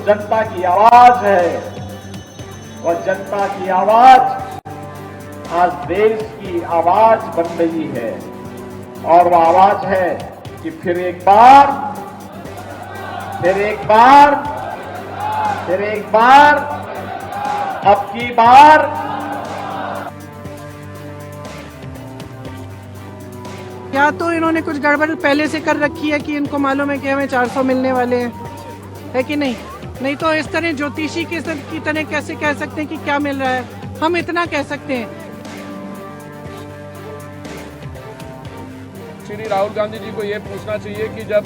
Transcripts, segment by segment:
जनता की आवाज है और जनता की आवाज आज देश की आवाज बन रही है और वो आवाज है कि फिर एक बार अब की बार या तो इन्होंने कुछ गड़बड़ पहले से कर रखी है कि इनको मालूम है कि हमें 400 मिलने वाले हैं, है कि नहीं? नहीं तो इस तरह ज्योतिषी की तरह कैसे कह सकते हैं कि क्या मिल रहा है? हम इतना कह सकते हैं। श्री राहुल गांधी जी को ये पूछना चाहिए कि जब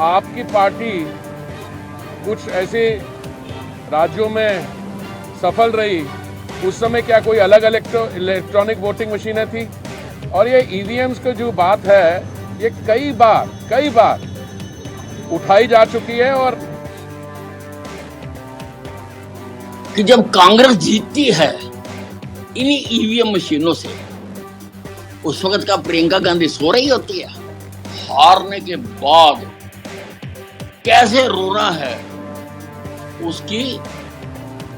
आपकी पार्टी कुछ ऐसे राज्यों में सफल रही, उस समय क्या कोई अलग इलेक्ट्रॉनिक वोटिंग मशीनें थी? और ये ईवीएम्स की जो बात है, ये कई बार उठाई जा चुकी है। और कि जब कांग्रेस जीतती है इन्हीं ईवीएम मशीनों से, उस वक्त का प्रियंका गांधी सो रही होती है? हारने के बाद कैसे रोना है उसकी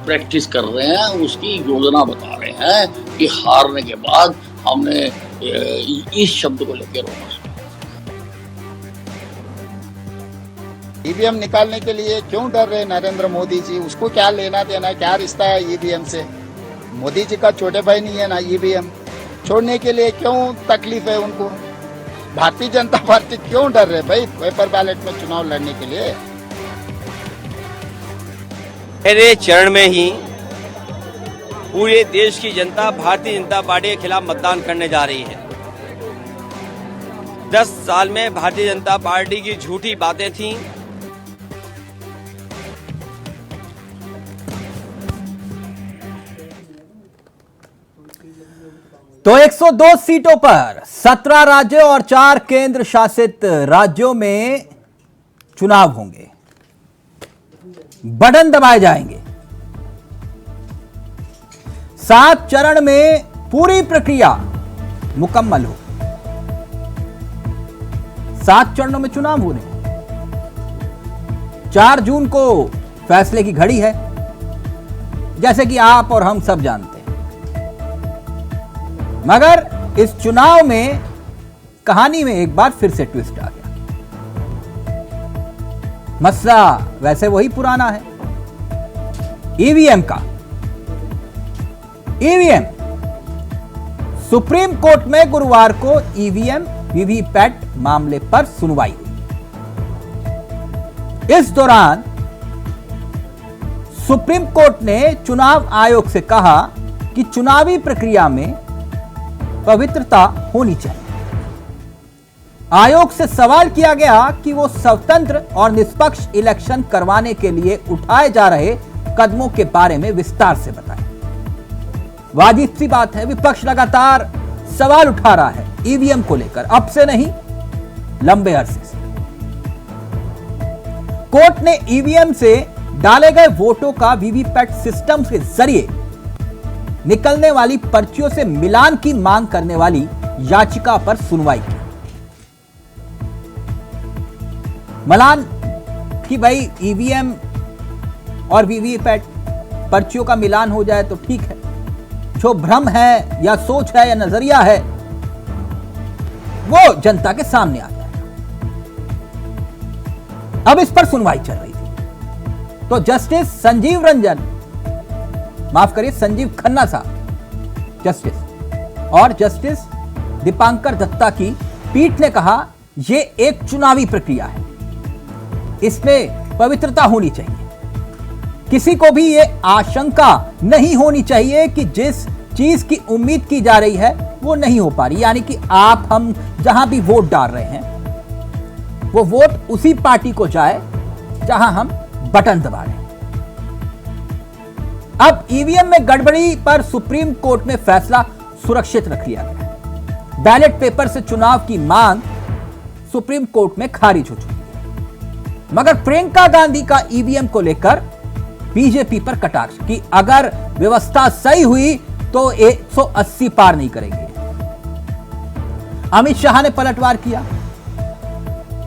प्रैक्टिस कर रहे हैं, उसकी योजना बता रहे हैं कि हारने के बाद हमने इस शब्द को लेकर रोना। ईवीएम निकालने के लिए क्यों डर रहे नरेंद्र मोदी जी? उसको क्या लेना देना, क्या रिश्ता है ईवीएम से? मोदी जी का छोटे भाई नहीं है ना ईवीएम? छोड़ने के लिए क्यों तकलीफ है उनको? भारतीय जनता पार्टी क्यों डर रहे भाई पेपर बैलेट में चुनाव लड़ने के लिए? पहले चरण में ही पूरे देश की जनता भारतीय जनता पार्टी के खिलाफ मतदान करने जा रही है। 10 साल में भारतीय जनता पार्टी की झूठी बातें थीं, तो 102 सीटों पर 17 राज्यों और 4 केंद्र शासित राज्यों में चुनाव होंगे। बटन दबाए जाएंगे। 7 चरण में पूरी प्रक्रिया मुकम्मल हो। 7 चरणों में चुनाव हो रहे हैं। 4 जून को फैसले की घड़ी है, जैसे कि आप और हम सब जानते हैं। मगर इस चुनाव में कहानी में एक बार फिर से ट्विस्ट आ गया। मसला वैसे वही पुराना है, ईवीएम का। ईवीएम सुप्रीम कोर्ट में गुरुवार को ईवीएम वीवीपैट मामले पर सुनवाई हुई। इस दौरान सुप्रीम कोर्ट ने चुनाव आयोग से कहा कि चुनावी प्रक्रिया में पवित्रता होनी चाहिए। आयोग से सवाल किया गया कि वो स्वतंत्र और निष्पक्ष इलेक्शन करवाने के लिए उठाए जा रहे कदमों के बारे में विस्तार से बताएं। वाजिब सी बात है, विपक्ष लगातार सवाल उठा रहा है ईवीएम को लेकर, अब से नहीं लंबे अरसे से। कोर्ट ने ईवीएम से डाले गए वोटों का वीवीपैट सिस्टम के जरिए निकलने वाली पर्चियों से मिलान की मांग करने वाली याचिका पर सुनवाई की। मिलान कि भाई ईवीएम और वीवीपैट पर्चियों का मिलान हो जाए तो ठीक है, जो भ्रम है या सोच है या नजरिया है वो जनता के सामने आ जाएगा। अब इस पर सुनवाई चल रही थी, तो जस्टिस संजीव रंजन, माफ करिए संजीव खन्ना साहब जस्टिस, और जस्टिस दीपांकर दत्ता की पीठ ने कहा यह एक चुनावी प्रक्रिया है, इसमें पवित्रता होनी चाहिए। किसी को भी यह आशंका नहीं होनी चाहिए कि जिस चीज की उम्मीद की जा रही है वो नहीं हो पा रही, यानी कि आप हम जहां भी वोट डाल रहे हैं वो वोट उसी पार्टी को जाए जहां हम बटन दबा रहे हैं। अब ईवीएम में गड़बड़ी पर सुप्रीम कोर्ट में फैसला सुरक्षित रख लिया गया है। बैलेट पेपर से चुनाव की मांग सुप्रीम कोर्ट में खारिज हो चुकी है। मगर प्रियंका गांधी का ईवीएम को लेकर बीजेपी पर कटाक्ष कि अगर व्यवस्था सही हुई तो 180 पार नहीं करेंगे। अमित शाह ने पलटवार किया,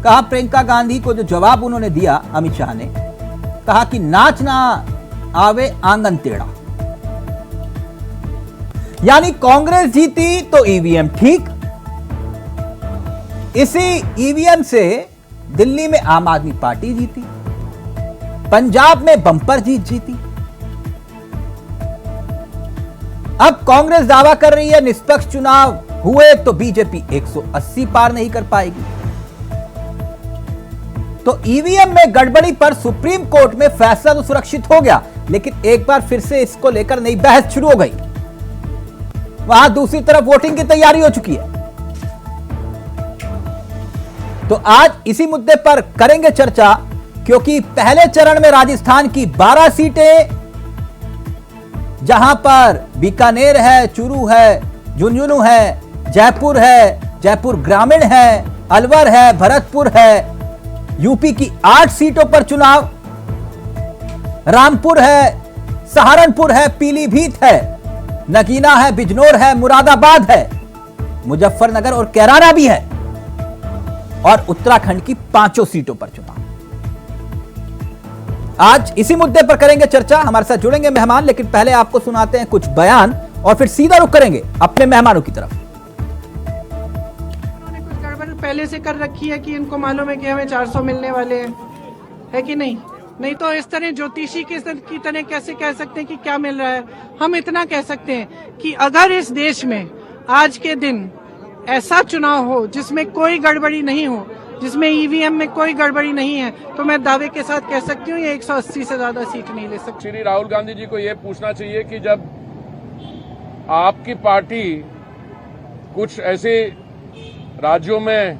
कहा प्रियंका गांधी को जो जवाब उन्होंने दिया अमित शाह ने कहा कि नाच ना आवे आंगन टेढ़ा। यानी कांग्रेस जीती तो ईवीएम ठीक। इसी ईवीएम से दिल्ली में आम आदमी पार्टी जीती, पंजाब में बंपर जीती। अब कांग्रेस दावा कर रही है निष्पक्ष चुनाव हुए तो बीजेपी 180 पार नहीं कर पाएगी। तो ईवीएम में गड़बड़ी पर सुप्रीम कोर्ट में फैसला तो सुरक्षित हो गया, लेकिन एक बार फिर से इसको लेकर नई बहस शुरू हो गई। वहां दूसरी तरफ वोटिंग की तैयारी हो चुकी है। तो आज इसी मुद्दे पर करेंगे चर्चा, क्योंकि पहले चरण में राजस्थान की 12 सीटें, जहां पर बीकानेर है, चूरू है, झुंझुनू है, जयपुर है, जयपुर ग्रामीण है, अलवर है, भरतपुर है। यूपी की 8 सीटों पर चुनाव, रामपुर है, सहारनपुर है, पीलीभीत है, नगीना है, बिजनौर है, मुरादाबाद है, मुजफ्फरनगर और कैराना भी है, और उत्तराखंड की 5 सीटों पर चुनाव। आज इसी मुद्दे पर करेंगे चर्चा। हमारे साथ जुड़ेंगे मेहमान, लेकिन पहले आपको सुनाते हैं कुछ बयान और फिर सीधा रुख करेंगे अपने मेहमानों की तरफ। उन्होंने कुछ गड़बड़ पहले से कर रखी है कि इनको मालूम है कि हमें 400 मिलने वाले हैं, है कि नहीं? नहीं तो इस तरह ज्योतिषी की तरह कैसे कह सकते हैं कि क्या मिल रहा है। हम इतना कह सकते हैं कि अगर इस देश में आज के दिन ऐसा चुनाव हो जिसमें कोई गड़बड़ी नहीं हो, जिसमें ईवीएम में कोई गड़बड़ी नहीं है, तो मैं दावे के साथ कह सकती हूँ ये 180 से ज्यादा सीट नहीं ले सकती। श्री राहुल गांधी जी को यह पूछना चाहिए कि जब आपकी पार्टी कुछ ऐसे राज्यों में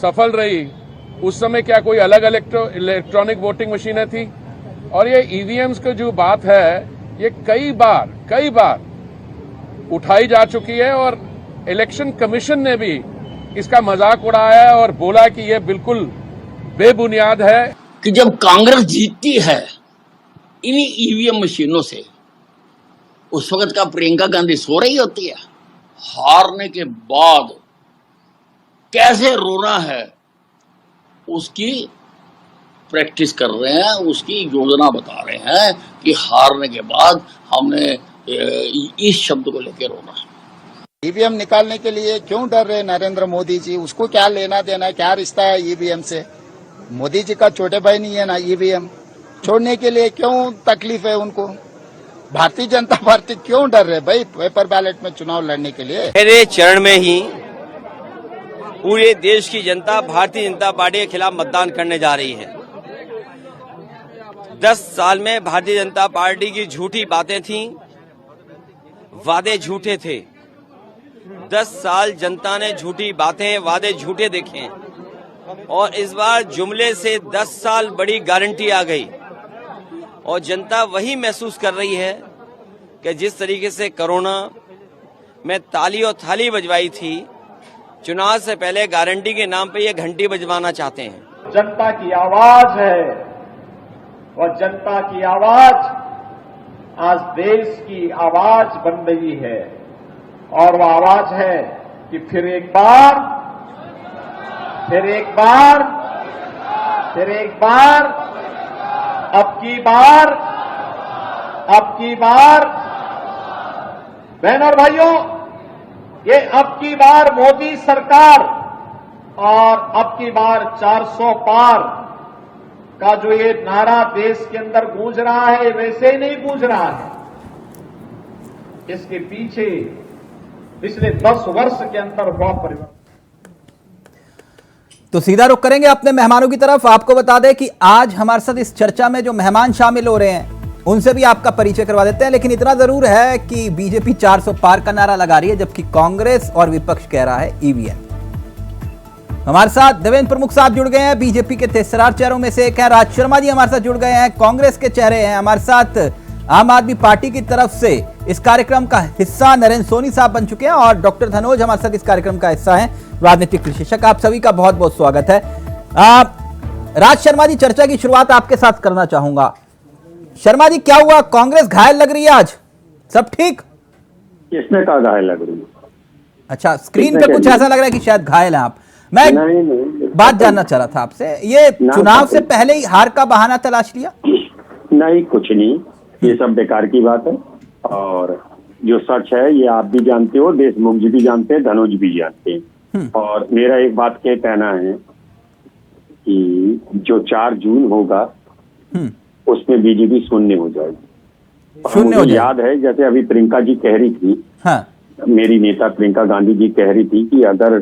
सफल रही, उस समय क्या कोई अलग इलेक्ट्रॉनिक वोटिंग मशीनें थी? और ये ईवीएम्स की जो बात है, ये कई बार उठाई जा चुकी है, और इलेक्शन कमीशन ने भी इसका मजाक उड़ाया है और बोला कि ये बिल्कुल बेबुनियाद है। कि जब कांग्रेस जीतती है इन्हीं ईवीएम मशीनों से, उस वक्त का प्रियंका गांधी सो रही होती है। हारने के बाद कैसे रोना है उसकी प्रैक्टिस कर रहे हैं, उसकी योजना बता रहे हैं कि हारने के बाद हमने इस शब्द को लेकर रोना है। ईवीएम निकालने के लिए क्यों डर रहे नरेंद्र मोदी जी? उसको क्या लेना देना, क्या रिश्ता है ईवीएम से? मोदी जी का छोटे भाई नहीं है ना ईवीएम? छोड़ने के लिए क्यों तकलीफ है उनको? भारतीय जनता पार्टी क्यों डर रहे भाई पेपर बैलेट में चुनाव लड़ने के लिए? पहले चरण में ही पूरे देश की जनता भारतीय जनता पार्टी के खिलाफ मतदान करने जा रही है। 10 साल में भारतीय जनता पार्टी की झूठी बातें थीं, वादे झूठे थे। 10 साल जनता ने झूठी बातें, वादे झूठे देखे, और इस बार जुमले से 10 साल बड़ी गारंटी आ गई। और जनता वही महसूस कर रही है कि जिस तरीके से कोरोना में ताली और थाली बजवाई थी, चुनाव से पहले गारंटी के नाम पे ये घंटी बजवाना चाहते हैं। जनता की आवाज है, और जनता की आवाज आज देश की आवाज बन रही है। और वो आवाज है कि फिर एक बार अब की बार बहनों और भाइयों, ये अब की बार मोदी सरकार और अब की बार 400 पार का जो ये नारा देश के अंदर गूंज रहा है, वैसे ही नहीं गूंज रहा है। इसके पीछे पिछले 10 वर्ष के अंदर हुआ परिवर्तन। तो सीधा रुख करेंगे अपने मेहमानों की तरफ। आपको बता दें कि आज हमारे साथ इस चर्चा में जो मेहमान शामिल हो रहे हैं उनसे भी आपका परिचय करवा देते हैं, लेकिन इतना जरूर है कि बीजेपी 400 पार का नारा लगा रही है, जबकि कांग्रेस और विपक्ष कह रहा है ईवीएम। हमारे साथ देवेंद्र प्रमुख साहब जुड़ गए हैं, बीजेपी के तेजस्रार चेहरों में से एक है। राज शर्मा जी हमारे साथ जुड़ गए हैं, कांग्रेस के चेहरे हैं। हमारे साथ आम आदमी पार्टी की तरफ से इस कार्यक्रम का हिस्सा नरेंद्र सोनी साहब बन चुके हैं, और डॉक्टर धनोज हमारे साथ इस कार्यक्रम का हिस्सा हैं, राजनीतिक विशेषज्ञ। आप सभी का बहुत बहुत स्वागत है। राज शर्मा जी, चर्चा की शुरुआत आपके साथ करना चाहूंगा। शर्मा जी, क्या हुआ? कांग्रेस घायल लग रही है आज, सब ठीक? किसने कहा घायल लग रही है? अच्छा, स्क्रीन पे कुछ ऐसा लग रहा है कि शायद घायल हैं आप। मैं नहीं, बात जानना चाह रहा था आपसे, ये चुनाव से पहले ही हार का बहाना तलाश लिया? नहीं, कुछ नहीं, ये सब बेकार की बात है। और जो सच है ये आप भी जानते हो, देशमुख जी भी जानते हैं, धनोज भी जानते हैं। और मेरा एक बात क्या कहना है कि जो 4 जून होगा उसमें बीजेपी शून्य हो जाएगी। शून्य हो मुझे याद है जैसे अभी प्रियंका जी कह रही थी, हाँ, मेरी नेता प्रियंका गांधी जी कह रही थी कि अगर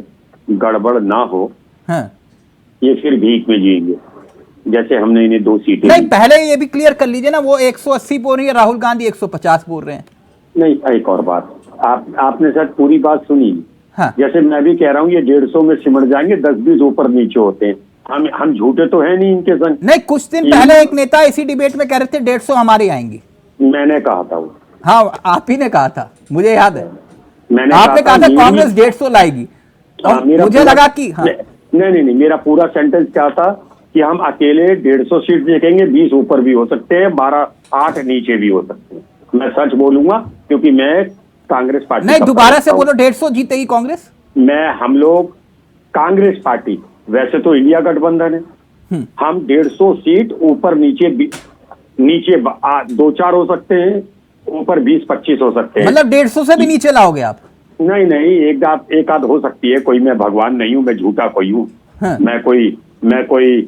गड़बड़ ना हो हाँ। ये फिर भीख में जिएंगे, जैसे हमने इन्हें 2 सीटें नहीं, दी। पहले ये भी क्लियर कर लीजिए ना, वो 180 बोल रही है, राहुल गांधी 150 बोल रहे हैं। नहीं, एक और बात, आपने शायद पूरी बात सुनी। हाँ। जैसे मैं भी कह रहा हूँ ये 150 में सिमट जाएंगे, 10-20 ऊपर नीचे होते हैं। हम झूठे तो है नहीं इनके संग। नहीं, कुछ दिन पहले एक नेता इसी डिबेट में कह रहे थे 150 हमारे आएंगे। मैंने कहा था वो। हाँ, आप ही ने कहा था, मुझे याद है। मैंने आपने कहा था कांग्रेस 150 लाएगी, और मुझे लगा कि हाँ। नहीं, मेरा पूरा सेंटेंस क्या था कि हम अकेले 150 सीट देखेंगे, 20 ऊपर भी हो सकते हैं, 12-8 नीचे भी हो सकते हैं। मैं सच बोलूंगा क्योंकि मैं कांग्रेस पार्टी नहीं, दोबारा से बोलो, 150 जीतेगी कांग्रेस। हम लोग कांग्रेस पार्टी, वैसे तो इंडिया गठबंधन है, हम 150 सीट ऊपर नीचे 2-4 हो सकते हैं, ऊपर 20-25 हो सकते हैं। मतलब 150 से भी नीचे लाओगे आप? नहीं, एक आध हो सकती है, कोई मैं भगवान नहीं हूँ, मैं झूठा कोई हूँ। हाँ। मैं कोई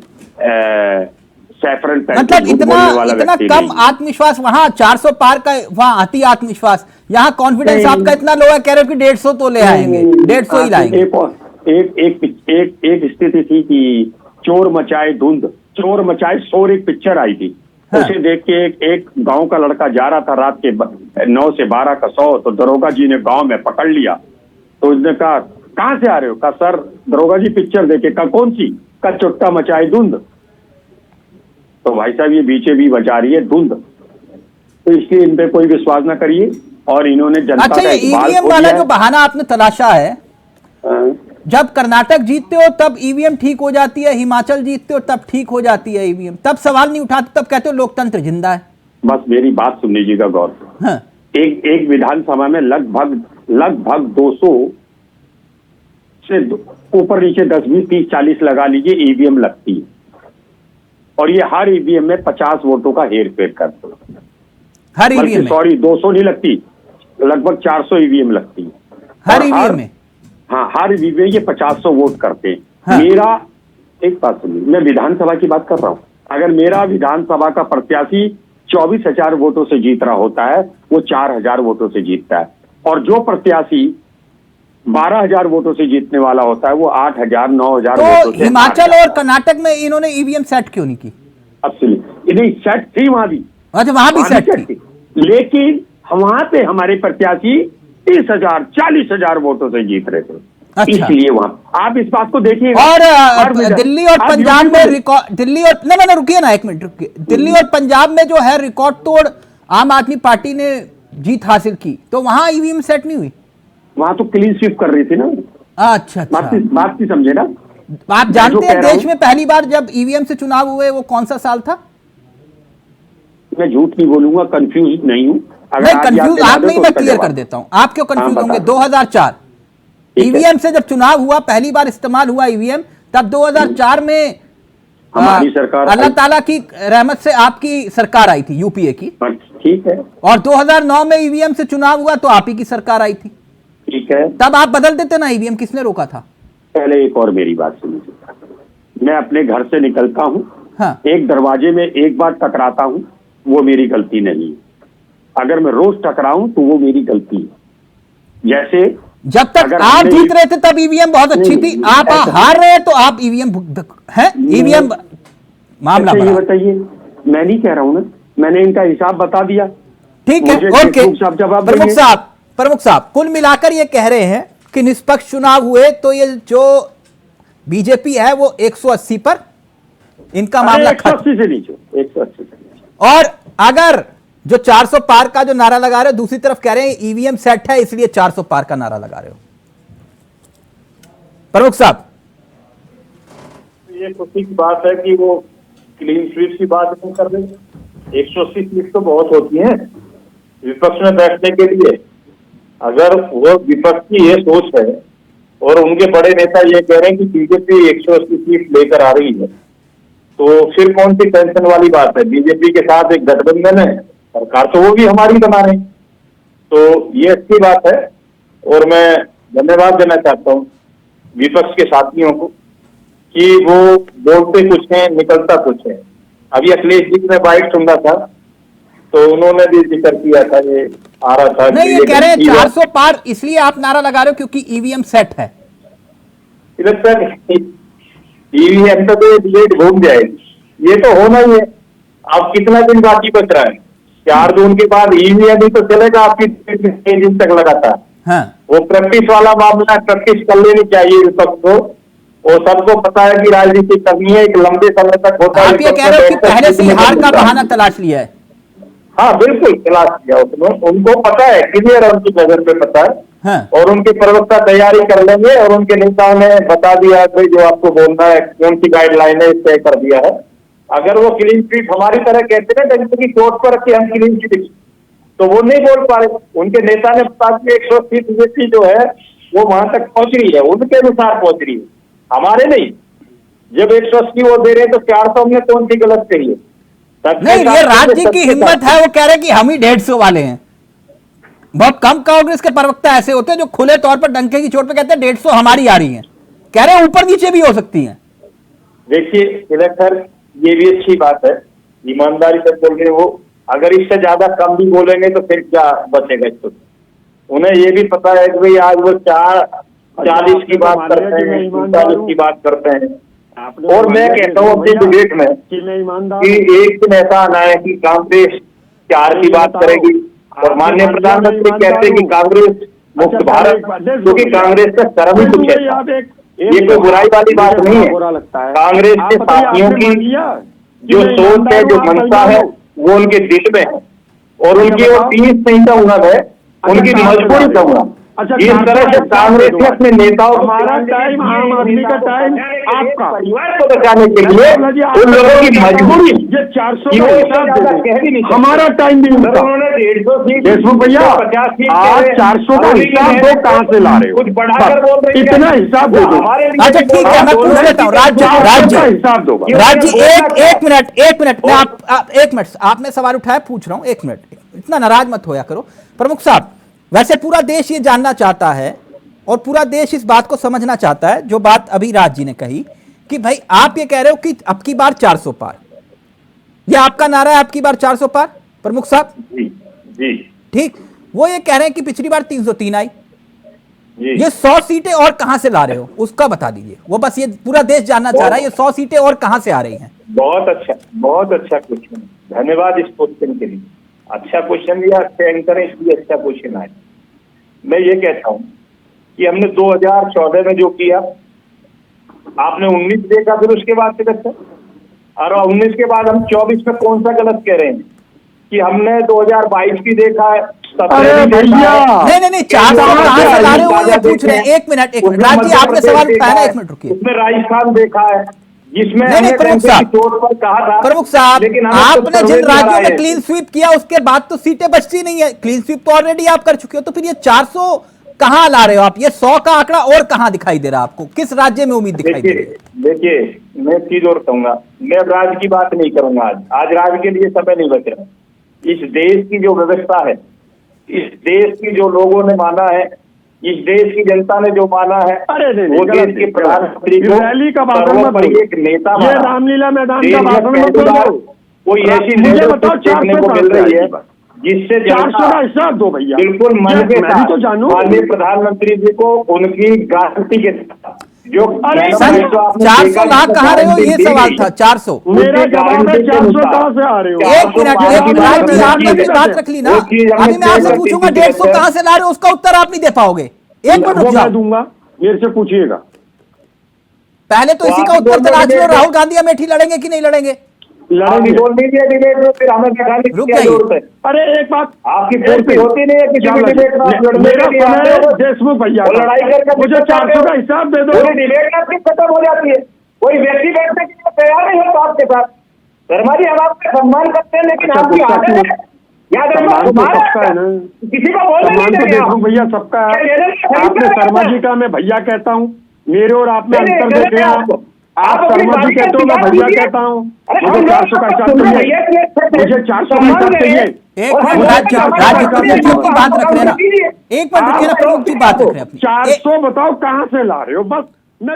सैफरन मतलब इतना कम आत्मविश्वास, वहां 400 पार का वहां अति आत्मविश्वास, यहाँ कॉन्फिडेंस आपका इतना लो है, कह रहे हो कि 150 तो ले आएंगे, 150 ही लाएंगे। एक स्थिति थी कि चोर मचाए शोर, एक पिक्चर आई थी। हाँ। उसे देख के एक गांव का लड़का जा रहा था रात के 9 से 12 का 100, तो दरोगा जी ने गांव में पकड़ लिया। तो उसने कहा कहाँ से आ रहे हो? कहा सर दरोगा जी पिक्चर देखे। कहा कौन सी? कहा चुट्टा मचाए धुंध। तो भाई साहब ये बीचे भी बचा रही है धुंध, तो इसलिए इन पे कोई विश्वास ना करिए। और इन्होंने जनता अच्छा, ये ईवीएम वाला जो बहाना आपने तलाशा है, जब कर्नाटक जीतते हो तब ईवीएम ठीक हो जाती है, हिमाचल जीतते हो तब ठीक हो जाती है ईवीएम, तब सवाल नहीं उठाते, तब कहते हो लोकतंत्र जिंदा है। बस मेरी बात सुन लीजिएगा गौर से। हाँ। एक विधानसभा में लगभग 200 से ऊपर नीचे 10, 20, 30, 40 लगा लीजिए ईवीएम लगती है, और ये हर ईवीएम में 50 वोटों का हेर फेर करते हैं। हर ईवीएम में? सॉरी, 200 नहीं लगती, लगभग 400 ईवीएम लगती है हर ईवीएम में। हाँ, हर ईवीएम ये 500 वोट करते हैं। हाँ। मेरा एक बात सुनिए, मैं विधानसभा की बात कर रहा हूँ। अगर मेरा विधानसभा का प्रत्याशी 24,000 वोटों से जीत रहा होता है, वो 4,000 वोटों से जीतता है, और जो प्रत्याशी 12,000 वोटों से जीतने वाला होता है वो 8,000, 9,000 वोटों से। हिमाचल और कर्नाटक में इन्होंने ईवीएम सेट क्यों नहीं की? नहीं, सेट थी वहां भी। अच्छा, वहां भी सेट थी, लेकिन वहां पे हमारे प्रत्याशी 30,000, 40,000 वोटों से जीत रहे थे। अच्छा। इसलिए वहां आप इस बात को देखिएगा। और दिल्ली और पंजाब में रिकॉर्ड, दिल्ली और ना रुकिए ना, एक मिनट रुकिए। दिल्ली और पंजाब में जो है रिकॉर्ड तोड़ आम आदमी पार्टी ने जीत हासिल की, तो वहां ईवीएम सेट नहीं हुई? वहां तो क्लीन स्वीप कर रही थी ना। अच्छा, बात की समझे ना। आप जानते हैं देश में पहली बार जब ईवीएम से चुनाव हुए वो कौन सा साल था? मैं झूठ नहीं बोलूंगा, कंफ्यूज नहीं हूं। नहीं कंफ्यूज आप नहीं, मैं क्लियर कर देता हूं, आप क्यों कंफ्यूज होंगे। 2004 ईवीएम से जब चुनाव हुआ, पहली बार इस्तेमाल हुआ ईवीएम, तब 2004 में हमारी सरकार, अल्लाह ताला की रहमत से आपकी सरकार आई थी, यूपीए की। ठीक है। और 2009 में ईवीएम से चुनाव हुआ तो आप ही की सरकार आई थी। ठीक है। तब आप बदल देते ना ईवीएम, किसने रोका था? पहले एक और मेरी बात सुनिए। मैं अपने घर से निकलता हूँ, हाँ। एक दरवाजे में एक बार टकराता हूँ, वो मेरी गलती नहीं है। अगर मैं रोज टकराऊं तो वो मेरी गलती है। जैसे जब तक आप जीत रहे थे तब ईवीएम बहुत अच्छी थी, आप हार रहे हैं तो आप ईवीएम है, ईवीएम मामला ये बताइए, मैं नहीं कह रहा हूं ना, मैंने इनका हिसाब बता दिया। ठीक है, ओके। प्रमुख साहब कुल मिलाकर ये कह रहे हैं कि निष्पक्ष चुनाव हुए, तो ये जो बीजेपी है वो 180 पर, इनका मामला 180 से नीचे, 180 से नीचे। और अगर जो 400 पार का जो नारा लगा रहे हो, दूसरी तरफ कह रहे हैं ईवीएम सेट है इसलिए 400 पार का नारा लगा रहे हो। प्रमुख साहब, ये खुशी की बात है कि वो क्लीन स्वीप की बात नहीं कर रहे। 180 सीट तो बहुत होती है विपक्ष में बैठने के लिए। अगर वो विपक्ष की ये सोच है और उनके बड़े नेता ये कह रहे हैं कि बीजेपी 180 सीट लेकर आ रही है, तो फिर कौन सी टेंशन वाली बात है? बीजेपी के साथ एक गठबंधन है, सरकार तो वो भी हमारी बना रही, तो ये अच्छी बात है। और मैं धन्यवाद देना चाहता हूँ विपक्ष के साथियों को कि वो बोलते कुछ है, निकलता कुछ है। अभी अखिलेश जी ने बाइट सुना था तो उन्होंने भी जिक्र किया था, ये आ रहा था। नहीं, ये कह रहे हैं 400 पार इसलिए आप नारा लगा रहे हो क्योंकि ईवीएम सेट है। ईवीएम तो डिलेट घूम जाएगी, ये तो होना ही है। अब कितना दिन बाकी बच रहा है? 4 जून के बाद ईवीएम ही तो चलेगा आपकी 6 दिन तक लगातार। हाँ। वो प्रैक्टिस वाला मामला, प्रैक्टिस कर लेनी चाहिए विपक्ष को। वो सबको पता है कि राजनीति करनी है, एक लंबे समय तक होता है। आप ये कह रहे हो कि पहले से ही हार का बहाना तलाश लिया है? हाँ बिल्कुल, तलाश किया उसमें, उनको पता है, क्लियर है, उनकी नजर पे पता है। हाँ। और उनके प्रवक्ता तैयारी कर लेंगे और उनके नेताओं ने बता दिया भाई जो आपको बोलना है, कौन सी गाइडलाइन है, तय कर दिया है। अगर वो क्लीन स्वीप हमारी तरह कहते हैं डंके की चोट पर कि हम क्लीन स्वीप, तो वो नहीं बोल पा रहे। उनके नेता ने बता दिया 180 बीजेपी जो है वो वहां तक पहुंच रही है, उनके अनुसार पहुंच रही है, हमारे नहीं। जब 180 वो दे रहे हैं तो 400 में कौन सी गलत कही है? नहीं, ये राज्य की हिम्मत है, वो कह रहे हैं कि हम ही 150 वाले हैं। बहुत कम कांग्रेस के प्रवक्ता ऐसे होते हैं जो खुले तौर पर डंके की चोट पे कहते हैं 150 हमारी आ रही है। कह रहे हैं ऊपर नीचे भी हो सकती है। देखिए इलेक्टर, ये भी अच्छी बात है, ईमानदारी से बोल रहे वो। अगर इससे ज्यादा कम भी बोलेंगे तो फिर क्या बचेगा इसको? उन्हें ये भी पता है कि भाई आज वो 40 की बात करते हैं, 40 की बात करते हैं। और मैं कहता हूँ अपनी डिबेट में कि एक दिन ऐसा आना है कि कांग्रेस 4 की बात करेगी और माननीय प्रधानमंत्री कहते हैं कि कांग्रेस मुक्त भारत, क्योंकि कांग्रेस का कर्म ही कुछ है। ये कोई बुराई वाली बात नहीं है। कांग्रेस के साथियों की जो सोच है, जो मनसा है, वो उनके दिल में है और उनकी और 30 नहीं कहूंगा मैं, उनकी मजबूरी कहूंगा। इस तरह से कांग्रेस ने अपने नेताओं, हमारा टाइम, आम आदमी का टाइम, आपका परिवार को बचाने के लिए उन लोगों की मजबूरी, ये 400 हमारा टाइम भी उन्होंने 150 सीट, देशमुख भैया आज 400 का हिसाब दो, कहाँ से ला रहे हो? कुछ बढ़ाकर बोल रहे हैं, इतना हिसाब दो। अच्छा ठीक है, मैं पूछ लेता हूँ। राज्य हिसाब दो। राज्य एक मिनट मैं आप 1 मिनट, आपने सवाल उठाया, पूछ रहा हूँ, 1 मिनट, इतना नाराज मत होया करो। प्रमुख साहब, वैसे पूरा देश ये जानना चाहता है और पूरा देश इस बात को समझना चाहता है, जो बात अभी राज जी ने कही कि भाई आप ये कह रहे हो कि अब की बार 400 पार, ये आपका नारा है, अब की बार 400 पार, प्रमुख साहब? जी ठीक। वो ये कह रहे हैं कि पिछली बार 303 आई, जी। ये 100 सीटें और कहां से ला रहे हो, उसका बता दीजिए। वो बस ये पूरा देश जानना चाह रहा है, ये 100 सीटें और कहां से आ रही हैं? बहुत अच्छा क्वेश्चन, धन्यवाद इस क्वेश्चन के लिए। अच्छा क्वेश्चन दिया, अच्छा एंकर है, इसलिए अच्छा क्वेश्चन आया। मैं ये कहता हूँ कि हमने 2014 में जो किया, आपने 19 देखा, फिर उसके बाद से करते, और 19 के बाद हम 24 में कौन सा गलत कह रहे हैं कि हमने 2022 की देखा है। नहीं 400 कहां से ला रहे हो ये पूछ रहे हैं। 1 मिनट राज जी, आपने सवाल उठाया ना, 1 मिनट रुकिए। उसमें राजस्थान देखा है, जिसमें नहीं प्रमुख साहब, प्रमुख साहब, आपने जिन राज्यों में क्लीन स्वीप किया उसके बाद तो सीटें बचती नहीं है। क्लीन स्वीप तो ऑलरेडी आप कर चुके हो, तो फिर ये 400 कहां ला रहे हो आप? ये 100 का आंकड़ा और कहां दिखाई दे रहा है आपको? किस राज्य में उम्मीद दिखाई दे रही है? देखिए मैं एक चीज और कहूंगा, मैं अब राज्य की बात नहीं करूंगा। आज राज्य के लिए समय नहीं बच रहा। इस देश की जो व्यवस्था है, इस देश की जो लोगों ने माना है, इस देश की जनता ने जो माना है, वो देश के प्रधानमंत्री को एक नेता, ये रामलीला मैदान का भाषण, कोई ऐसी देखने को मिल रही है जिससे 400 का हिसाब दो भैया, बिल्कुल मन के साथ तो जानू माननीय प्रधानमंत्री जी को उनकी गारंटी के साथ जो 400 ला कहाँ रहे हो, ये सवाल था। 400 मेरा जवाब है, 400 कहाँ से आ रहे हो? 1 मिनट आपने भी बात रख ली ना, अभी मैं आपसे पूछूंगा 150 कहाँ से ला रहे हो, उसका उत्तर आप नहीं दे पाओगे। 1 मिनट रुक जाओ, दूंगा, मेरे से पूछिएगा। पहले तो इसी का उत्तर तलाश लो। राहुल गांधी अमेठी लड़ेंगे कि नहीं लड़ेंगे? लड़ेंगे, बोल दीजिए डिबेट में, फिर हमें दिखाने की क्या जरूरत है? अरे एक बात, आपकी पूर्ति होती नहीं है किसी भी डिबेट में। देशमुख भैया लड़ाई करके मुझे 400 का हिसाब दे दो, डिबेट आपकी खत्म हो जाती है। कोई व्यक्ति बैठने के लिए तैयार नहीं होता आपके साथ। शर्मा जी, हम आपका सम्मान करते हैं, लेकिन आपकी आदत याद है ना, किसी को बोलने नहीं देंगे भैया, सबका है। आपने शर्मा जी का मैं भैया कहता हूँ, मेरे और आप में अंतर देखे हैं। आप अपनी शर्मा जी बात कहते हो, मैं बात भैया कीजिए। कहता हूँ। अरे मुझे हम 400 का लोग हिसाब सुनना चाहिए, भैया, मुझे 400 का हिसाब चाहिए। एक मिनट राज्य प्रमुख जी अपनी बात रख रहे हैं ना, एक मिनट रुकिए ना, प्रमुख जी बात रख रहे हैं अपनी। 400 बताओ कहाँ से ला रहे हो, बस मैं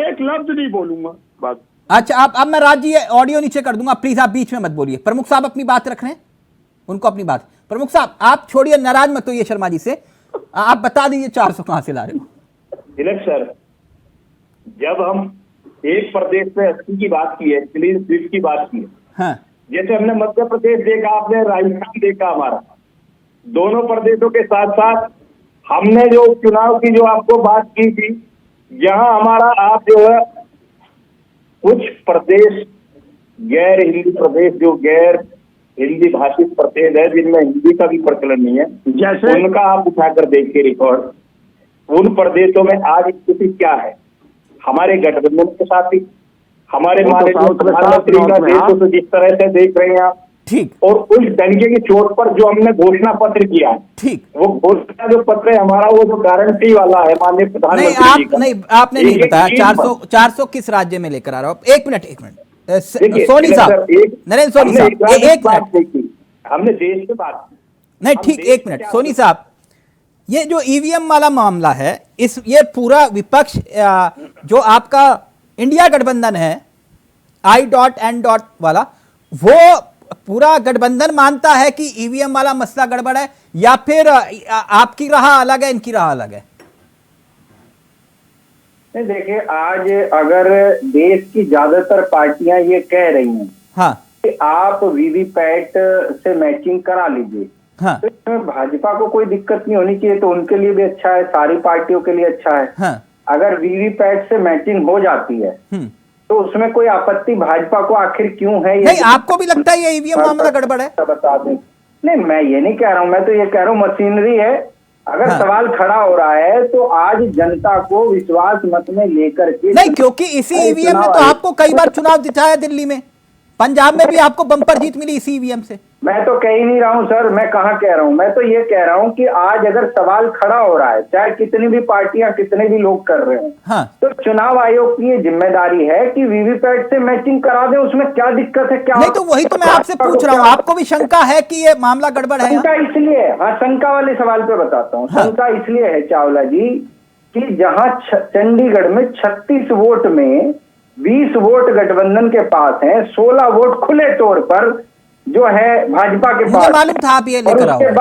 एक लफ्ज नहीं बोलूंगा बस। अच्छा आप, अब मैं राज्य ये ऑडियो नीचे कर दूंगा, प्लीज आप बीच में मत बोलिए। प्रमुख साहब अपनी बात रख रहे हैं, उनको अपनी बात। प्रमुख साहब आप छोड़िए, नाराज मत होइए शर्मा जी से, आप बता दीजिए 400 कहां से ला रहे हो। तिलक सर, जब हम एक प्रदेश में 80 की बात की है, क्लीन स्वीप की बात की है, हाँ जैसे हमने मध्य प्रदेश देखा, आपने राजस्थान देखा, हमारा दोनों प्रदेशों के साथ साथ हमने जो चुनाव की जो आपको बात की थी, जहां हमारा आप जो है कुछ प्रदेश गैर हिंदी प्रदेश, जो गैर हिंदी भाषित प्रदेश है, जिनमें हिंदी का भी प्रचलन नहीं है, जैसे उनका आप उठाकर देखिए रिकॉर्ड, उन प्रदेशों में आज स्थिति क्या है। हमारे गठबंधन के साथ ही हमारे माननीय प्रधानमंत्री का देश तो जिस तरह से देख रहे हैं आप, ठीक, और उस डंके की चोट पर जो हमने घोषणा पत्र किया है, ठीक, वो घोषणा जो पत्र है हमारा, वो जो गारंटी वाला है माननीय नहीं प्रधानमंत्री जी आप का। नहीं, आपने नहीं एक-एक बताया चीज 400 किस राज्य में लेकर आ रहा हो आप। एक मिनट देखिए, सोनी साहब, एक- नरेंद्र सोनी हमने साहब, राज्य एक की बात मिनट, नहीं की, हमने देश की बात की। नहीं हम ठीक, देश एक मिनट क्या सोनी है? साहब, ये जो ईवीएम वाला मामला है, इस ये पूरा विपक्ष जो आपका इंडिया गठबंधन है, I.N. वाला, वो पूरा गठबंधन मानता है कि ईवीएम वाला मसला गड़बड़ है, या फिर आपकी राह अलग है, इनकी राह अलग है? नहीं, देखिए, आज अगर देश की ज्यादातर पार्टियां ये कह रही हैं हाँ कि आप वीवीपैट से मैचिंग करा लीजिए, हाँ तो इसमें भाजपा को कोई दिक्कत नहीं होनी चाहिए, तो उनके लिए भी अच्छा है, सारी पार्टियों के लिए अच्छा है। हाँ अगर वीवीपैट से मैचिंग हो जाती है तो उसमें कोई आपत्ति भाजपा को आखिर क्यों है? नहीं, आपको भी लगता है ये ईवीएम मामला गड़बड़ है? बता दें। नहीं, मैं ये नहीं कह रहा हूं, मैं तो ये कह रहा हूं मशीनरी है। अगर हाँ। सवाल खड़ा हो रहा है तो आज जनता को विश्वास मत में लेकर के, नहीं, क्योंकि इसी ईवीएम में तो आपको कई बार चुनाव जिताया दिल्ली में, पंजाब में भी आपको बम्पर जीत मिली इसी ईवीएम से। मैं तो कह ही नहीं रहा हूं सर, मैं कहाँ कह रहा हूं, मैं तो ये कह रहा हूं कि आज अगर सवाल खड़ा हो रहा है, चाहे कितनी भी पार्टियां, कितने भी लोग कर रहे हैं, हाँ तो चुनाव आयोग की ये जिम्मेदारी है कि वीवीपैट से मैचिंग करा दे। उसमें क्या दिक्कत है? क्या नहीं, तो वही तो मैं आपसे पूछ रहा हूँ, आपको भी शंका है कि ये मामला गड़बड़ है? शंका इसलिए, हाँ, शंका वाले सवाल पे बताता हूँ। हाँ। शंका इसलिए है चावला जी कि जहां चंडीगढ़ में 36 वोट में 20 वोट गठबंधन के पास हैं, 16 वोट खुले तौर पर जो है भाजपा के मुझे पास, मालूम था आप ये और लेकर आओगे। उसके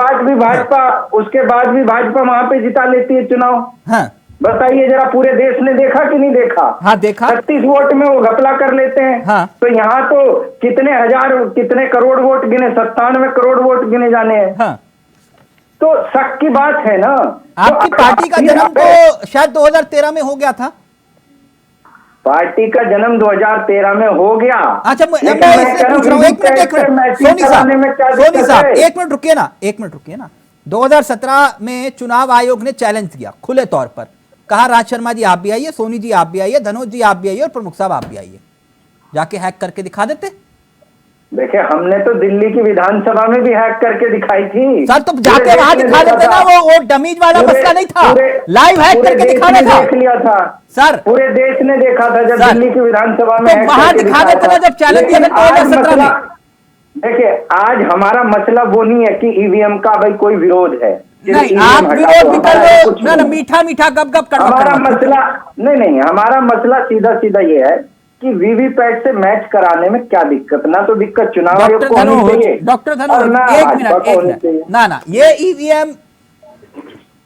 बाद भी भाजपा वहां पे जिता लेती है चुनाव। हाँ बताइए जरा, पूरे देश ने देखा कि नहीं देखा? हाँ देखा। 36 वोट में वो घपला कर लेते हैं। हाँ। तो यहाँ तो कितने हजार, कितने करोड़ वोट गिने, 97 करोड़ वोट गिने जाने हैं। हाँ, तो शक की बात है ना। आपकी तो पार्टी का जन्म तो शायद 2013 में हो गया था। पार्टी का जन्म 2013 में हो गया। अच्छा, मैं लेकिन इसलिए कह रहा पूछ रहा हूँ, हूं, एक मिनट मैचिंग सोनी कराने में क्या साहब, दिक्कत है? एक मिनट रुकिए ना। 2017 में चुनाव आयोग ने चैलेंज किया खुले तौर पर, कहा राज शर्मा जी आप भी आइए, सोनी जी आप भी आइए, धनोज जी आप भी आइए, और प्रमुख साहब आप भी आइए, जाके हैक करके दिखा देते। देखिए, हमने तो दिल्ली की विधानसभा में भी हैक करके दिखाई थी सर, तो जाके वहां दिखा देते ना, वो डमीज वाला मसला नहीं था, लाइव हैक करके दिखाना था। देख लिया था सर, पूरे देश ने देखा था जब सर, दिल्ली की विधानसभा में तो हैक वहां करके दिखा दिखाया देते ना था। जब चैलेंज किया था लेकिन आज 2017 में। देखिए, आज हमारा मसला वो नहीं है कि ईवीएम का भाई कोई विरोध है। नहीं, आप विरोध भी कर रहे हो ना, मीठा मीठा गप गप कर हमारा मसला नहीं, हमारा मसला सीधा सीधा ये है कि वीवीपैट से मैच कराने में क्या दिक्कत? ना तो दिक्कत चुनाव आयोग को होनी चाहिए, डॉक्टर धनोज, और ना एक भाजपा को होनी चाहिए। मिनट, ना ये ईवीएम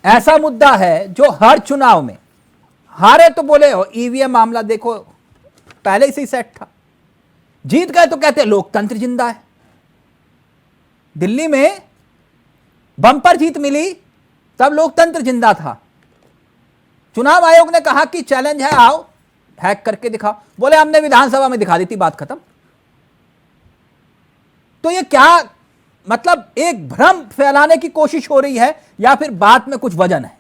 ऐसा मुद्दा है जो हर चुनाव में हारे तो बोले हो ईवीएम मामला देखो पहले से ही सेट था, जीत गए तो कहते लोकतंत्र जिंदा है। दिल्ली में बम्पर जीत मिली तब लोकतंत्र जिंदा था। चुनाव आयोग ने कहा कि चैलेंज है, आओ हैक करके दिखाओ, बोले हमने विधानसभा में दिखा दी थी, बात खत्म। तो ये क्या मतलब, एक भ्रम फैलाने की कोशिश हो रही है या फिर बात में कुछ वजन है?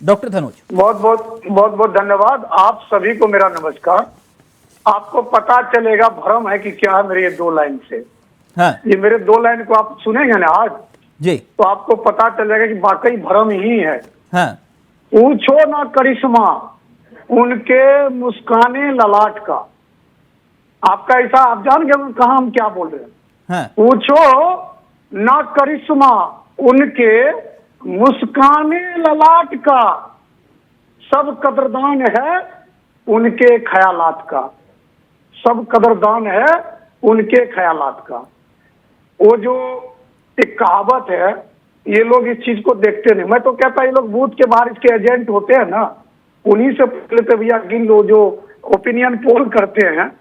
डॉक्टर धनोज, बहुत धन्यवाद। आप सभी को मेरा नमस्कार। आपको पता चलेगा भ्रम है कि क्या है मेरे ये 2 लाइन से। हाँ ये मेरे 2 लाइन को आप सुनेंगे ना आज, जी, तो आपको पता चलेगा कि वाकई भ्रम ही है। हाँ पूछो ना करिश्मा, उनके मुस्काने ललाट का। आपका ऐसा, आप जान गए कहा हम क्या बोल रहे हैं? हाँ। पूछो ना करिश्मा उनके मुस्काने ललाट का, सब कदरदान है उनके ख्यालात का, सब कदरदान है उनके ख्यालात का। वो जो एक कहावत है, ये लोग इस चीज को देखते नहीं। मैं तो कहता ये लोग बूथ के बाहर इसके एजेंट होते हैं ना, उन्हीं से पूछ लेते भैया गिन लो, जो ओपिनियन पोल करते हैं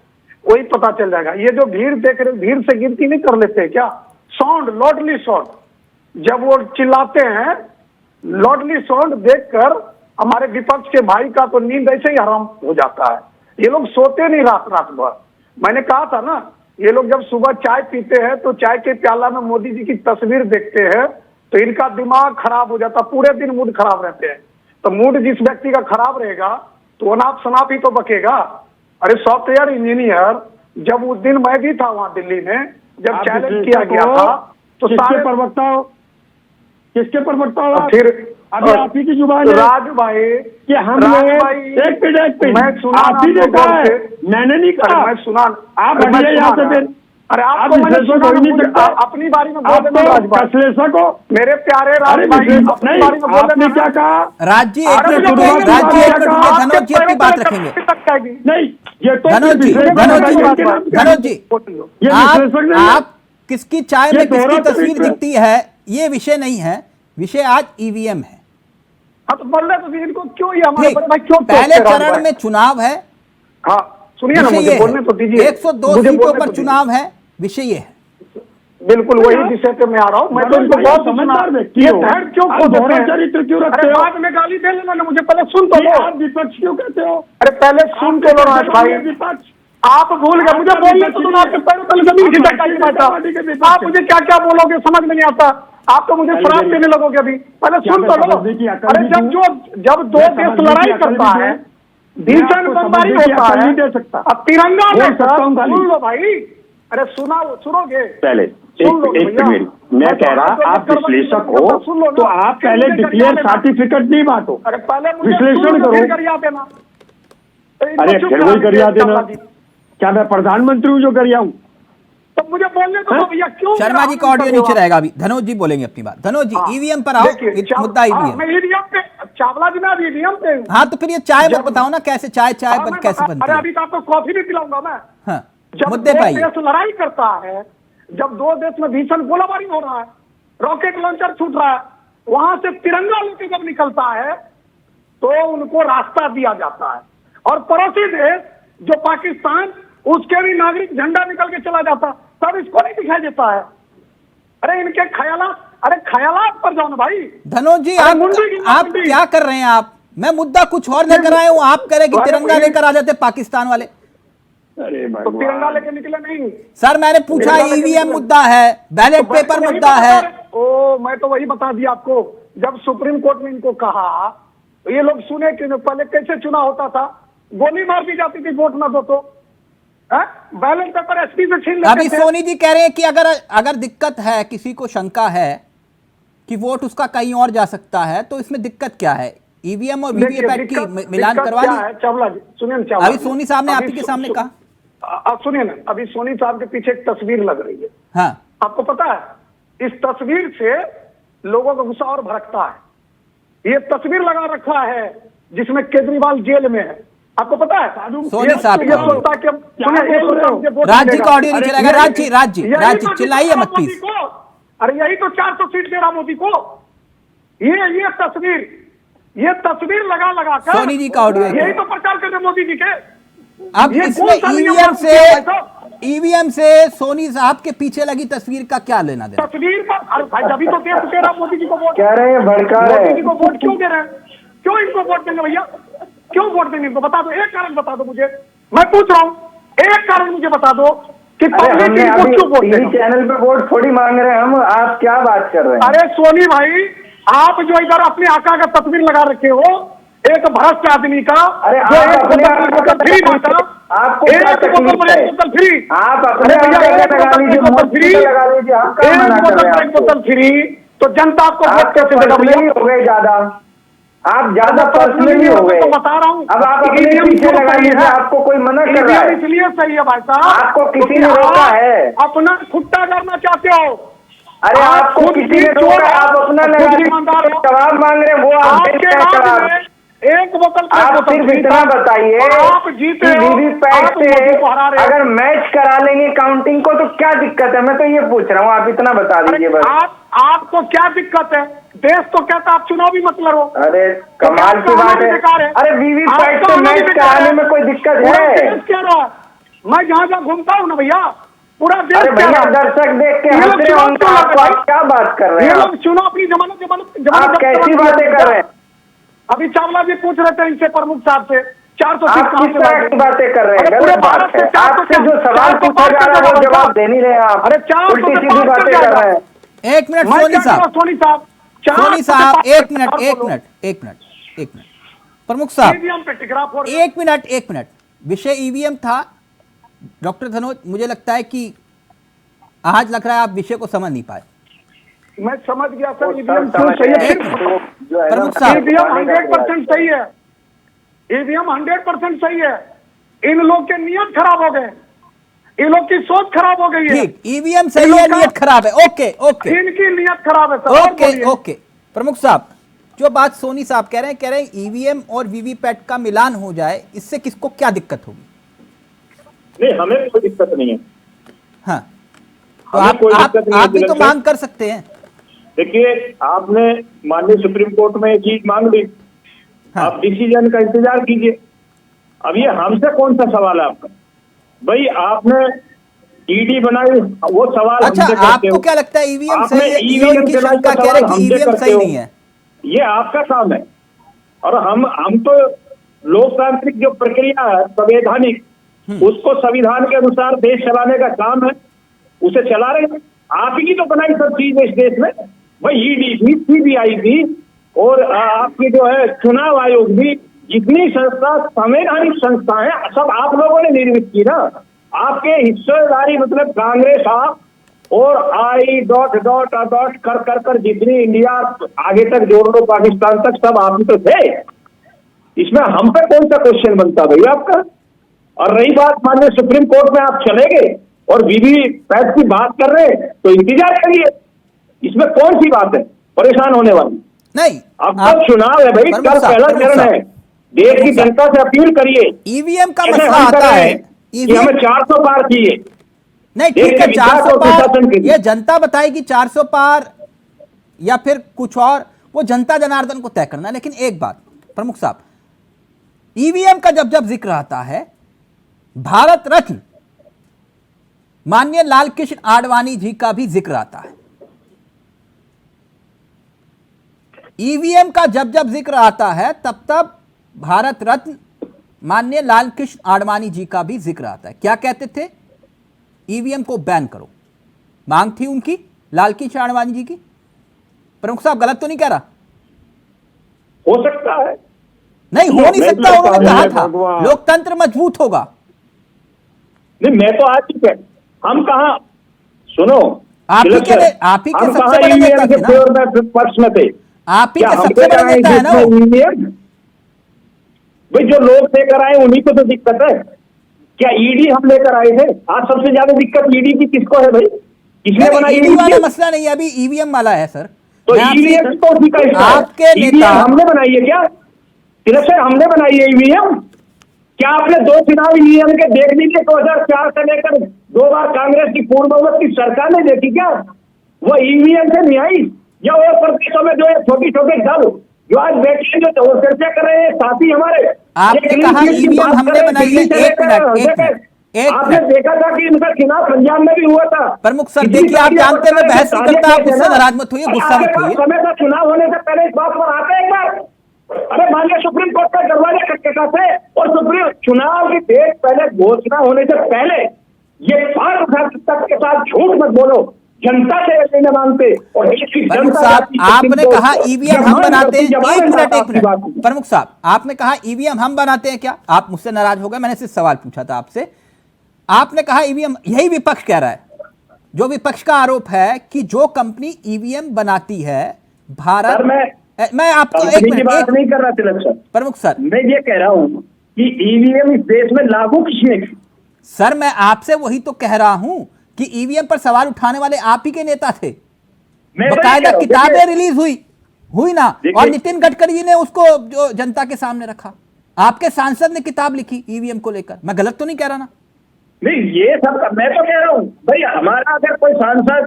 वही पता चल जाएगा। ये जो भीड़ देख रहे, भीड़ से गिनती नहीं कर लेते क्या? साउंड, लॉडली साउंड, जब वो चिल्लाते हैं, लॉडली साउंड देखकर हमारे विपक्ष के भाई का तो नींद ऐसे ही हराम हो जाता है। ये लोग सोते नहीं रात रात भर। मैंने कहा था ना, ये लोग जब सुबह चाय पीते हैं तो चाय के प्याला में मोदी जी की तस्वीर देखते हैं तो इनका दिमाग खराब हो जाता, पूरे दिन मूड खराब रहते हैं। तो मूड जिस व्यक्ति का खराब रहेगा तो अनाप शनाप ही तो बकेगा। अरे सॉफ्टवेयर इंजीनियर, जब उस दिन मैं भी था वहां दिल्ली में, जब चैलेंज किया गया था तो सारे प्रवक्ता हो, किसके प्रवक्ता हो? फिर अभी आप ही की जुबान है राज भाई कि हम राज भाई, एक मिनट मैं सुना, आप ही ने कहा है, मैंने नहीं कहा। मैं सुना, आप हटिए यहाँ से फिर। अरे आपको मैंने सुना, अपनी बारी में बोल देना राज भाई, विश्लेषक हो मेरे प्यारे राज भाई, अपनी बारी में बोल आपने देना। क्या कहा? राज जी एक मिनट रुकिए, राज जी एक मिनट रुकिए, धनोज जी अपनी बात रखेंगे। नहीं, ये तो धनोज जी, धनोज जी, ये विश्लेषक नहीं है। आप किसकी चाय में ये किसकी दोहरा तस्वीर चरित्र है। दिखती है ये विषय नहीं है, विषय आज ईवीएम है। हाँ तो बोल रहे तो इनको क्यों ये हमारे ठीक, बड़े भाई क्यों पहले टोकते राज चरण भाई? में चुनाव है, हाँ सुनिए ना, विषय मुझे ये बोलने तो दीजिए। 102 मुझे सीटों बोलने पर तो दीजिए। चुनाव है, विषय ये है। बिल्कुल वही विषय पे मैं आ रहा हूँ। मैं तो इनको बहुत समझदार व्यक्ति ये हो, धैर्य क्यों आप खो दोहरा देते हैं? चरित्र क्यों रखते अरे हो? बाद में गाली दे लेना ना, मुझे पहले सुन तो लो। आप विपक्ष क्यों कहते हो? अरे पहले सुन तो लो राज भाई, विपक्ष आप भूल गए, मुझे बोलने तो सुना, आपके पहले जमीन खिसक के बैठा। आप मुझे क्या क्या बोलोगे समझ में नहीं आता, आप तो मुझे शराब देने लगोगे अभी। पहले सुन तो लो। अरे जब दो देश लड़ाई करता है, भीषण बमबारी होता है, अब तिरंगा लेकर सुन लो भाई। अरे सुनोगे पहले एक मिनट, मैं कह रहा आप विश्लेषक हो तो आप पहले डिक्लेयर सर्टिफिकेट नहीं बांटो। अरे पहले विश्लेषण करो। देना। अरे फिर वही करिया देना। क्या मैं प्रधानमंत्री हूँ जो करिया हूँ? तो मुझे बोलने दो भैया, क्यों? शर्मा जी का ऑडियो नीचे रहेगा अभी, धनोज जी बोलेंगे अपनी बात। धनोज जी ईवीएम पर आओ, मुद्दा ईवीएम। मैं ईवीएम पे, चावला जी मैं अभी ईवीएम पे हूँ। हाँ तो फिर ये चाय मत बताओ ना, कैसे चाय कैसे बनती अरे है? अभी तो आपको कॉफी भी पिलाऊंगा मैं। हाँ, जब मुद्दे दो पे आइए। देश लड़ाई करता है, जब दो देश में भीषण गोलाबारी हो रहा है, रॉकेट लॉन्चर छूट रहा है, वहां से तिरंगा लेके जब निकलता है तो उनको रास्ता दिया जाता है। और पड़ोसी देश जो पाकिस्तान, उसके भी नागरिक झंडा निकल के चला जाता, तब इसको नहीं दिखाई देता है। अरे इनके ख्यालात, अरे ख्यालात पर जाओ ना भाई। धनोज जी आप क्या कर रहे हैं? आप, मैं मुद्दा कुछ और लेकर आया हूँ, आप कह रहे हैं कि तिरंगा लेकर आ जाते पाकिस्तान वाले। अरे तो तिरंगा लेके निकले नहीं सर, मैंने पूछा ईवीएम मुद्दा है, बैलेट पेपर मुद्दा है। ओ मैं तो वही बता दिया आपको, जब सुप्रीम कोर्ट ने इनको कहा तो ये लोग सुने कि पहले कैसे चुनाव होता था, गोली मार दी जाती थी वोट ना दो तो, बैलेट पेपर एसपी से छीन लेते अभी थे। सोनी जी कह रहे हैं कि अगर दिक्कत है, किसी को शंका है कि वोट उसका कहीं और जा सकता है, तो इसमें दिक्कत क्या है? ईवीएम और वीवीपैट की मिलान करवा दी। चावला जी सुनिए, अभी सोनी साहब ने आप ही के सामने कहा। आप सुनिए ना, अभी सोनी साहब के पीछे एक तस्वीर लग रही है। हाँ, आपको पता है, इस तस्वीर से लोगों का गुस्सा और भड़कता है। ये तस्वीर लगा रखा है जिसमें केजरीवाल जेल में है, आपको पता है? सोनी साहब ये सोचता कि राज जी का ऑडियो नीचे रहेगा। राज जी चिल्लाइए मत प्लीज। अरे यही तो 400 सीट दे रहा मोदी को। ये तस्वीर लगा कर सोनी जी का ऑडियो, यही तो प्रचार कर रहे मोदी जी के। अब इसमें ईवीएम से सोनी साहब के पीछे लगी तस्वीर का क्या लेना देना? तस्वीर पर, अरे भाई जब तो दे रहा मोदी जी को वोट, कह रहे हैं भड़का रहे मोदी जी को वोट क्यों दे रहे हैं? क्यों इनको वोट देंगे भैया? क्यों वोट देंगे इनको? बता दो, एक कारण बता दो मुझे, मैं पूछ रहा हूँ, एक कारण मुझे बता दो कि पब्लिक इनको क्यों वोट देगा? चैनल पे वोट थोड़ी मांग रहे हैं हम, आप क्या बात कर रहे हैं? अरे सोनी भाई, आप जो इधर अपने आका का तस्वीर लगा रखे हो, एक भ्रष्ट आदमी का, अरे जो आप एक अपने बोतल फ्री बांटा, आपको एक क्या तकलीफ बोतल है? एक बोतल फ्री, आप अपने अरे भैया एक लगा लीजिए, बोतल मोदी फ्री, पे लगा लीजिए, हम क्या एक मना कर रहे बोतल हैं एक बोतल फ्री, तो जनता आपको वोट आपके कैसे देगा भैया? हो गए ज्यादा। आप ज्यादा पर्सनली हो गए। तो बता रहा हूँ, अब आप अपने पीछे लगाइए, आपको कोई मना कर रहा है? इसलिए सही है भाई साहब, आपको किसी ने रोका है? अपना खुट्टा करना चाहते हो? अरे आपको किसी ने रोका? आप अपना जवाब मांग रहे हैं, वो आप एक बोतल आप सिर्फ इतना बताइए, आप जीते वीवीपैट से अगर मैच करा लेंगे काउंटिंग को तो क्या दिक्कत है? मैं तो ये पूछ रहा हूँ, आप इतना बता दीजिए बस। आपको क्या दिक्कत है? देश तो कहता आप चुनाव भी मत लड़ो। अरे कमाल की बात है। अरे वीवीपैट से मैच कराने में कोई दिक्कत है? क्या रहा, मैं जहाँ जहाँ घूमता हूँ ना भैया, पूरा देश अरे भैया दर्शक देख के हंस रहे होंगे, आप क्या बात कर रहे हैं? ये लोग चुनाव अपनी जमानत आप कैसी बातें कर रहे हैं? अभी चावला जी पूछ रहे थे इनसे प्रमुख साहब से 400 आप किस तरह की बातें कर रहे हैं? गलत बात है। आपसे जो सवाल पूछा जा रहा है वो जवाब दे नहीं रहे हैं आप। अरे उल्टी सीधी बातें कर रहे हैं। एक मिनट सोनी साहब, सोनी साहब, सोनी साहब, एक मिनट प्रमुख साहब, एक मिनट। विषय ईवीएम था। डॉक्टर धनोज, मुझे लगता है कि आज लग रहा है आप विषय को समझ नहीं पाए। मैं समझ गया सर, ईवीएम क्यों सही है? प्रमुख साहब, ईवीएम 100% सही है, ईवीएम 100% सही है। इन लोग के नियत खराब हो गए, इन लोग की सोच खराब हो गई है। ठीक, ईवीएम सही है, नियत खराब है। ओके, इनकी नियत खराब है सर। ओके प्रमुख साहब, जो बात सोनी साहब कह रहे हैं ईवीएम और वीवीपैट का मिलान हो जाए, इससे किसको क्या दिक्कत होगी? नहीं, हमें कोई दिक्कत नहीं है। हाँ, तो आप भी तो मांग कर सकते हैं। देखिए, आपने माननीय सुप्रीम कोर्ट में एक चीज मांग ली, हाँ। आप डिसीजन का इंतजार कीजिए। अब ये हमसे कौन सा सवाल है आपका? भाई आपने ईडी बनाई, वो सवाल अच्छा, हमसे करते आपको हो। क्या लगता है ईवीएम आपने सही है? ईवीएम की के लायक शंका का कह रहे सवाल कि हमसे ईवीएम करते सही हो। नहीं है। ये आपका काम है, और हम तो लोकतांत्रिक जो प्रक्रिया है संवैधानिक, उसको संविधान के अनुसार देश चलाने का काम है, उसे चला रहे हैं। आप ही की तो बनाई सब चीज इस देश में। भाई ईडी भी, सीबीआई भी, और आपकी जो है चुनाव आयोग भी, जितनी संस्था संवैधानिक संस्था है, सब आप लोगों ने निर्मित की ना। आपके हिस्सेदारी मतलब कांग्रेस आप और आई डॉट कर जितनी इंडिया आगे तक जोड़ लो, पाकिस्तान तक, सब आप ही तो थे। इसमें हम पे कौन सा क्वेश्चन बनता भैया आपका? और रही बात माननीय सुप्रीम कोर्ट में आप चले गए और वीवीपैट की बात कर रहे हैं, तो इंतजार करिए, इसमें कौन सी बात है परेशान होने वाली? नहीं, अब तो चुनाव है भाई, कल पहला चरण है, देश की जनता से अपील करिए। ईवीएम का मसला आता है कि हमें 400 पार किए। नहीं, ठीक है, 400 पार ये जनता बताएगी, 400 पार या फिर कुछ और, वो जनता जनार्दन को तय करना है। लेकिन एक बात प्रमुख साहब, ईवीएम का जब जिक्र आता है, भारत रत्न माननीय लाल कृष्ण आडवाणी जी का भी जिक्र आता है। ईवीएम का जब जिक्र आता है, तब भारत रत्न माननीय लाल कृष्ण आडवाणी जी का भी जिक्र आता है। क्या कहते थे? ईवीएम को बैन करो, मांग थी उनकी, लाल कृष्ण आडवाणी जी की। प्रमुख साहब, गलत तो नहीं कह रहा? हो सकता है, नहीं हो नहीं सकता, उन्होंने कहा था लोकतंत्र मजबूत होगा। नहीं, मैं तो आज ही हम कहा, सुनो, आप ही के सबसे बड़े नेता थे ना, पक्ष में थे। आप ही के सबसे बड़े नेता है ना वो। भाई जो लोग लेकर आए उन्हीं को तो दिक्कत है। क्या ईडी हम लेकर आए थे? आज सबसे ज्यादा दिक्कत ईडी की किसको है भाई? किसने बनाई? ईडी वाला मसला नहीं है, अभी ईवीएम वाला है सर। तो ईवीएम तो उसी का हिस्सा है। आपके नेता हमने बनाई है क्या? तिलक सर, हमने बनाई है ईवीएम? क्या आपने 2 चुनाव ईवीएम के देख लीजिए? 2004 से लेकर 2 बार कांग्रेस की पूर्ण बहुमत की सरकार ने देखी क्या? वो ईवीएम से नहीं आई, या वो प्रदेशों में जो है छोटी छोटे दल जो आज बैठे जो चर्चा कर रहे हैं साथी हमारे, आपने कहा ईवीएम हमने बनाई है। एक मिनट, आपने देखा था कि इनका चुनाव पंजाब में भी हुआ था। प्रमुख सर देखिए, आप जानते हैं बहस नहीं करता, आप मुझसे नाराज मत होइए, गुस्सा मत होइए। समय का चुनाव होने से पहले इस बात पर आते हैं एक बार। अरे माननीय सुप्रीम कोर्ट का दरवाजे खटखटाते, और सुप्रीम चुनाव की डेट पहले घोषणा होने से पहले ये 5,000 तक के साथ झूठ मत बोलो, जनता से ऐसे न मांगते। और प्रमुख साहब, आपने कहा ईवीएम हम बनाते हैं। एक मिनट प्रमुख साहब, आपने कहा ईवीएम हम बनाते हैं क्या? आप मुझसे नाराज हो गए, मैंने सिर्फ सवाल पूछा था आपसे। आपने कहा ईवीएम, यही विपक्ष कह रहा है। जो विपक्ष का आरोप है कि जो कंपनी ईवीएम बनाती है, भारत मैं आपको एक कंपनी की मिनट बात नहीं कर रहा तिलक सर, प्रमुख सर, मैं ये कह रहा हूं कि ईवीएम इस देश में लागू किसने की? सर मैं आपसे वही तो कह रहा हूं कि ईवीएम पर सवाल उठाने वाले आप ही के नेता थे, मैं वही कह बकायदा रहा हूं, किताबें देखिए- रिलीज हुई ना, देखिए- और नितिन गडकरी जी ने उसको जो जनता के सामने रखा, आपके सांसद ने किताब लिखी ईवीएम को लेकर, मैं गलत तो नहीं कह रहा ना? नहीं, ये सब मैं तो कह रहा हूँ भाई, हमारा अगर कोई सांसद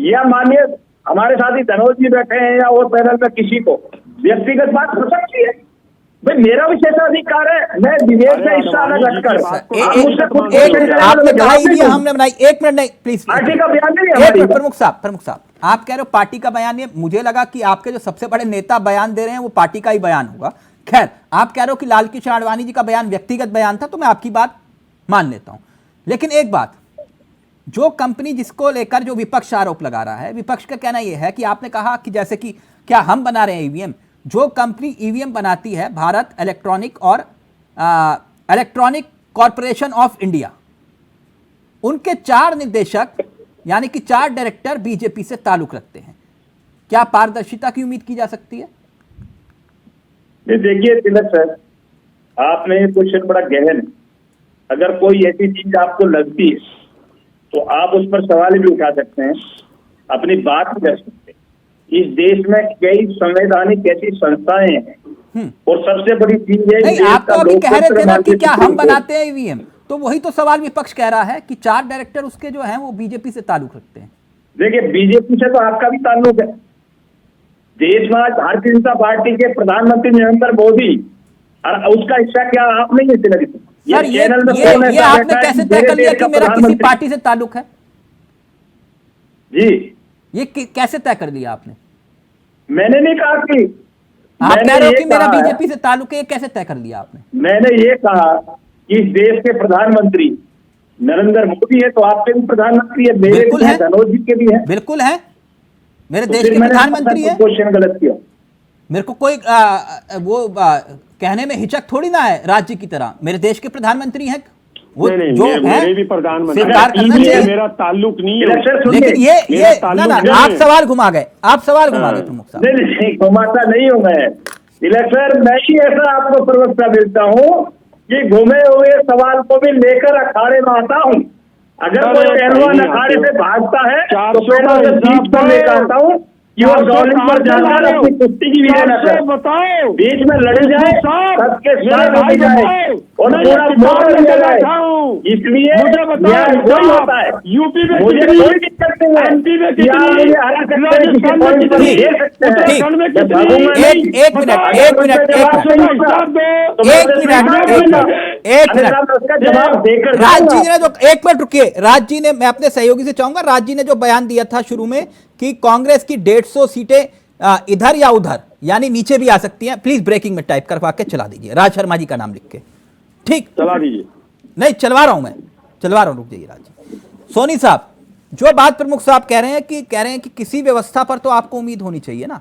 या माननीय हमारे साथ ही धनोज जी बैठे हैं या और पैनल में किसी को व्यक्तिगत बात हो सकती है, भाई मेरा विशेषाधिकार है, मैं विवेक से हिस्सा न घटकर आपने कहा ईवीएम हमने बनाई, एक मिनट नहीं प्लीज, पार्टी का बयान नहीं है एक हमारी। मिनट प्रमुख साहब, आप कह रहे हो पार्टी का बयान नहीं है, मुझे लगा कि आपके जो सबसे बड़े नेता बयान दे रहे हैं वो पार्टी का ही बयान होगा। खैर, आप कह रहे हो कि लाल कृष्ण आडवाणी जी का बयान व्यक्तिगत बयान था, तो मैं आपकी बात मान लेता हूं, लेकिन एक बात, जो कंपनी जिसको लेकर जो विपक्ष आरोप लगा रहा है, विपक्ष का कहना यह है कि आपने कहा कि जैसे कि क्या हम बना रहे हैं ईवीएम, जो कंपनी ईवीएम बनाती है भारत इलेक्ट्रॉनिक और इलेक्ट्रॉनिक कॉरपोरेशन ऑफ इंडिया, उनके 4 निर्देशक यानी कि 4 डायरेक्टर बीजेपी से ताल्लुक रखते हैं, क्या पारदर्शिता की उम्मीद की जा सकती है? देखिए तिलक सर, आपने ये क्वेश्चन बड़ा गहन है, अगर कोई ऐसी चीज आपको लगती है तो आप उस पर सवाल भी उठा सकते हैं, अपनी बात भी कर सकते हैं। इस देश में कई संवैधानिक ऐसी संस्थाएं हैं और सबसे बड़ी चीज है नहीं, आप तो अभी कह रहे थे ना कि क्या हम बनाते हैं ईवीएम, तो वही तो सवाल विपक्ष कह रहा है कि 4 डायरेक्टर उसके जो हैं वो बीजेपी से ताल्लुक रखते हैं। देखिए, बीजेपी से तो आपका भी ताल्लुक है, देश में आज भारतीय जनता पार्टी के प्रधानमंत्री नरेंद्र मोदी, और उसका हिस्सा क्या आप नहीं है तिलक सर? सर ये आपने कैसे तय कर लिया कि मेरा किसी पार्टी से ताल्लुक है? जी, ये कैसे तय कर लिया आपने? मैंने नहीं कहा कि आप कह रहे हो कि मेरा बीजेपी से ताल्लुक है, ये कैसे तय कर लिया आपने? मैंने ये कहा कि इस देश के प्रधानमंत्री नरेंद्र मोदी है, तो आपके भी प्रधानमंत्री है, मेरे भी है, धनोज जी के भी है, बिल्कुल है, मेरे देश के प्रधानमंत्री है। क्वेश्चन गलत किया, मेरे को कोई कहने में हिचक थोड़ी ना है, राज्य की तरह मेरे देश के प्रधानमंत्री हैं, वो जो है मेरे भी प्रधानमंत्री, स्वीकार करना चाहिए, मेरा ताल्लुक नहीं है, लेकिन ये ना आप सवाल घुमा गए, प्रमुख साहब। नहीं, घुमाता नहीं हूं मैं तिलक सर, मैं ही ऐसा आपको प्रवक्ता मिलता हूँ कि घूमे हुए सवाल को भी लेकर अखाड़े में आता हूँ, अगर कोई पहलवान अखाड़े से भागता है तो पहलवान से सीट पर लेकर आता हूँ कि वो दौड़ने पर जाकर अपनी कुश्ती की वीडियो न करे, बताओ बीच में लड़ी जाए, सबके साथ लड़ी जाए और पूरा मोड़ लिया जाए, इसलिए न्याय वही होता है। यूपी में मुझे कोई दिक्कत नहीं है, एमपी में मुझे हरा सकते हैं, किसी पॉइंट पर दे सकते हैं, राज जी ने, मैं अपने सहयोगी से चाहूंगा, राज जी ने जो बयान दिया था शुरू में कि कांग्रेस की 150 सीटें इधर या उधर यानी नीचे भी आ सकती हैं, प्लीज ब्रेकिंग में टाइप करवा के चला दीजिए, राज शर्मा जी का नाम लिख के, ठीक चला दीजिए। नहीं चलवा रहा हूं मैं, रुक जाइए राज जी। सोनी साहब, जो बात प्रमुख साहब कह रहे हैं कि किसी व्यवस्था पर तो आपको उम्मीद होनी चाहिए ना,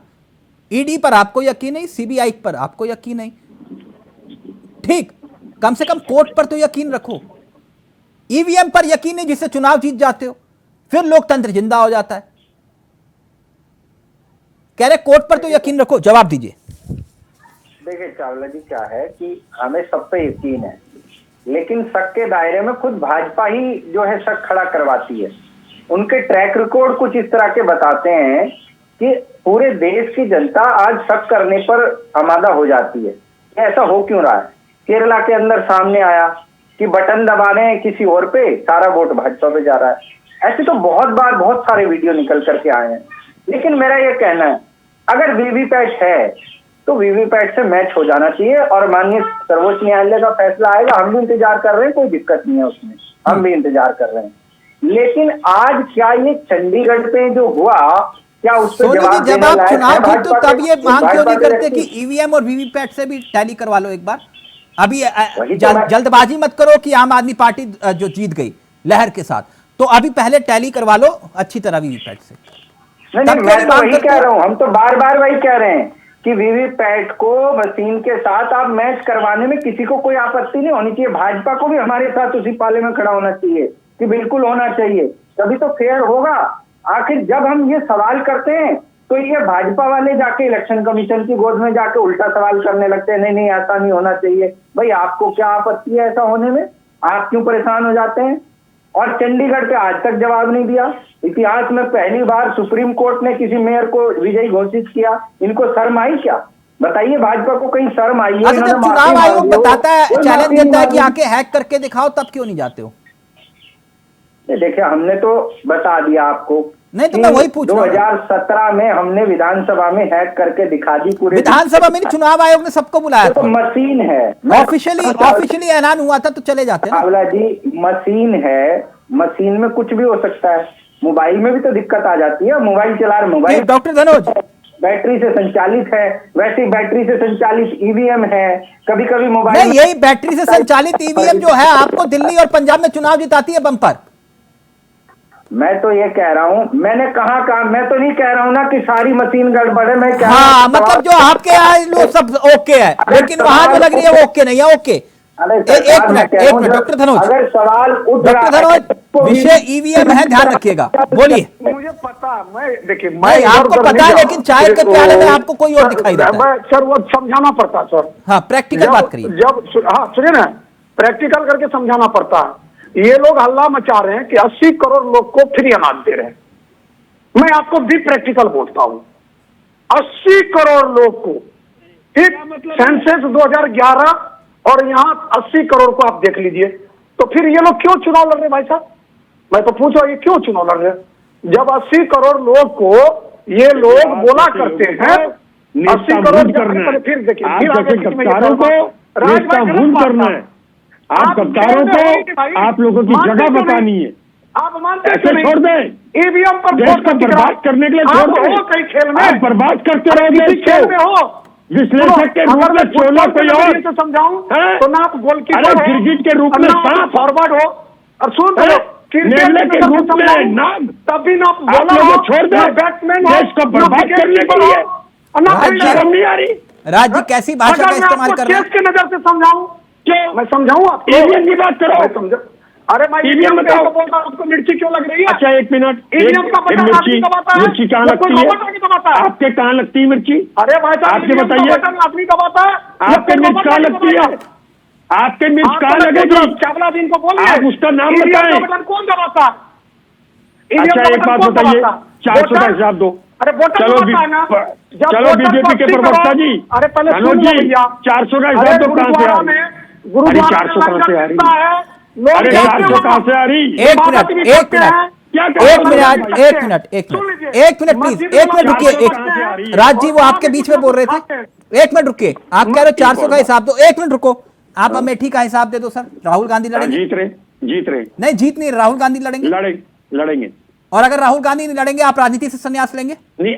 ईडी पर आपको यकीन नहीं, सीबीआई पर आपको यकीन नहीं, ठीक, कम से कम कोर्ट पर तो यकीन रखो, ईवीएम पर यकीन नहीं जिससे चुनाव जीत जाते हो, फिर लोकतंत्र जिंदा हो जाता है, कह रहे कोर्ट पर तो यकीन रखो, जवाब दीजिए। देखिए चावला जी, क्या है कि हमें सब पे यकीन है, लेकिन शक के दायरे में खुद भाजपा ही जो है शक खड़ा करवाती है, उनके ट्रैक रिकॉर्ड कुछ इस तरह के बताते हैं कि पूरे देश की जनता आज शक करने पर आमादा हो जाती है। ऐसा हो क्यों रहा है? केरला के अंदर सामने आया कि बटन दबाने किसी और पे, सारा वोट भाजपा पे जा रहा है। ऐसे तो बहुत बार बहुत सारे वीडियो निकल करके आए हैं, लेकिन मेरा ये कहना है अगर वीवीपैट है तो वीवीपैट से मैच हो जाना चाहिए और माननीय सर्वोच्च न्यायालय का फैसला आएगा, हम भी इंतजार कर रहे हैं, कोई दिक्कत नहीं है उसमें, हम भी इंतजार कर रहे हैं। लेकिन आज क्या ये चंडीगढ़ पे जो हुआ, क्या उससे जब आप चुनाव जीतो तो तब ये मांग क्यों नहीं करते कि ईवीएम और वीवीपैट से भी टैली करवा लो एक बार? अभी जल्दबाजी मत करो कि आम आदमी पार्टी जो जीत गई लहर के साथ, तो अभी पहले टैली करवा लो अच्छी तरह वीवीपैट से। नहीं, मैं तो वही कह रहा हूँ, हम तो बार बार वही कह रहे हैं कि वीवीपैट को मशीन के साथ आप मैच करवाने में किसी को कोई आपत्ति नहीं होनी चाहिए, भाजपा को भी हमारे साथ उसी पाले में खड़ा होना चाहिए कि बिल्कुल होना चाहिए, तभी तो फेयर होगा। आखिर जब हम ये सवाल करते हैं तो ये भाजपा वाले जाके इलेक्शन कमीशन की गोद में जाके उल्टा सवाल करने लगते हैं, नहीं नहीं ऐसा नहीं होना चाहिए। भाई आपको क्या आपत्ति है ऐसा होने में? आप क्यों परेशान हो जाते हैं? और चंडीगढ़ पे आज तक जवाब नहीं दिया। इतिहास में पहली बार सुप्रीम कोर्ट ने किसी मेयर को विजयी घोषित किया, इनको शर्म आई क्या? बताइए, भाजपा को कहीं शर्म आई है? अच्छा, जब चुनाव आयोग बताता है, चैलेंज देता है कि आके हैक करके दिखाओ, तब क्यों नहीं जाते हो? देखिए, हमने तो बता दिया आपको। नहीं तो मैं वही पूछ रहा हूं। 2017 में हमने विधानसभा में हैक करके दिखा दी पूरे। विधानसभा में चुनाव आयोग ने सबको बुलाया तो मशीन है, ऑफिशियली ऐलान हुआ था तो चले जाते ना। आंवला जी, मशीन है, मशीन में कुछ भी हो सकता है। मोबाइल में भी तो दिक्कत आ जाती है, मोबाइल चला रहे, मोबाइल डॉक्टर धनोज बैटरी से संचालित है, वैसे बैटरी से संचालित ईवीएम है, कभी कभी मोबाइल नहीं, यही बैटरी से संचालित ईवीएम जो है आपको दिल्ली और पंजाब में चुनाव जिताती है बम्पर। मैं तो ये कह रहा हूँ, मैंने कहा मैं तो नहीं कह रहा हूँ ना कि सारी मशीन गड़बड़ है। मैं क्या हाँ, मतलब जो आपके यहाँ सब ओके है, लेकिन वहां जो लग रही है वो ओके नहीं है। ओके, एक मिनट डॉक्टर धनोज, अगर सवाल डॉक्टर धनोज, विषय ईवीएम है, ध्यान रखिएगा, बोलिए। मुझे पता, मैं देखिए, मैं आपको पता है, लेकिन चाय के प्याले में आपको कोई और दिखाई देता है। सर वो समझाना पड़ता सर। हाँ, प्रैक्टिकल बात करिए। हाँ सुनिए ना, प्रैक्टिकल करके समझाना पड़ता है। ये लोग हल्ला मचा रहे हैं कि 80 करोड़ लोग को फ्री अनाज दे रहे हैं। मैं आपको भी प्रैक्टिकल बोलता हूं, 80 करोड़ लोग को, ठीक, सेंसस 2011 और यहाँ 80 करोड़ को आप देख लीजिए। तो फिर ये लोग क्यों चुनाव लड़ रहे भाई साहब? मैं तो पूछो, ये क्यों चुनाव लड़ रहे? जब 80 करोड़ लोग को ये लोग बोला करते हैं 80 करोड़, फिर देखिए, आप गद्दारों को आप लोगों की जगह बतानी है। आप मानते ऐसे छोड़ दें, ईवीएम पर देश को बर्बाद करने के लिए छोड़ दें। कई खेल में आप बर्बाद करते रहो देश खेल में हो, विश्लेषक के रूप में चोला कोई और तो समझाऊं तो ना आप गोलकीपर हो, गिरगिट के रूप में फॉरवर्ड हो, और सुन निर्णय के रूप में नाम, तभी ना आप लोगों छोड़ दें बैट्समैन देश को बर्बाद करने के लिए। शर्म नहीं आ रही? राज जी कैसी भाषा का इस्तेमाल कर रहे हैं? के नजर से समझाऊं, मैं समझाऊं आपको? ईवीएम की बात करो, समझो। अरे मैं ईवीएम बताओ, आपको मिर्ची क्यों लग रही है? अच्छा एक मिनट, ईवीएम का पता मिर्ची कहाँ लगती है? आपके कहाँ लगती है मिर्ची? अरे भाई साहब, आपके बताइए, आदमी दबाता है, आपके मिर्च कहाँ लगती है? आपके मिर्च कहाँ लगेगी? चावला दिन को बोलिए, आप उसका नाम बताएं। कौन दबाता? अच्छा एक बात बताइए, 400 का हिसाब दो। अरे चलो बीजेपी के प्रवक्ता जी, अरे पहले धनोज जी, 400 का हिसाब तो कहाँ से आ रही? अरे 400 कहाँ से आ रही? अरे 400 कहाँ से आ रही? एक मिनट प्लीज, एक मिनट रुकिए। राज जी वो आपके बीच में बोल रहे थे, एक मिनट रुकिए। आप कह रहे हो 400 का हिसाब दो, एक मिनट रुको। आप अमेठी का हिसाब दे दो सर। राहुल गांधी लड़ेंगे? जीत रहे नहीं, जीत नहीं, राहुल गांधी लड़ेंगे? लड़ेंगे। और अगर राहुल गांधी नहीं लड़ेंगे, आप राजनीति से संन्यास लेंगे? नहीं,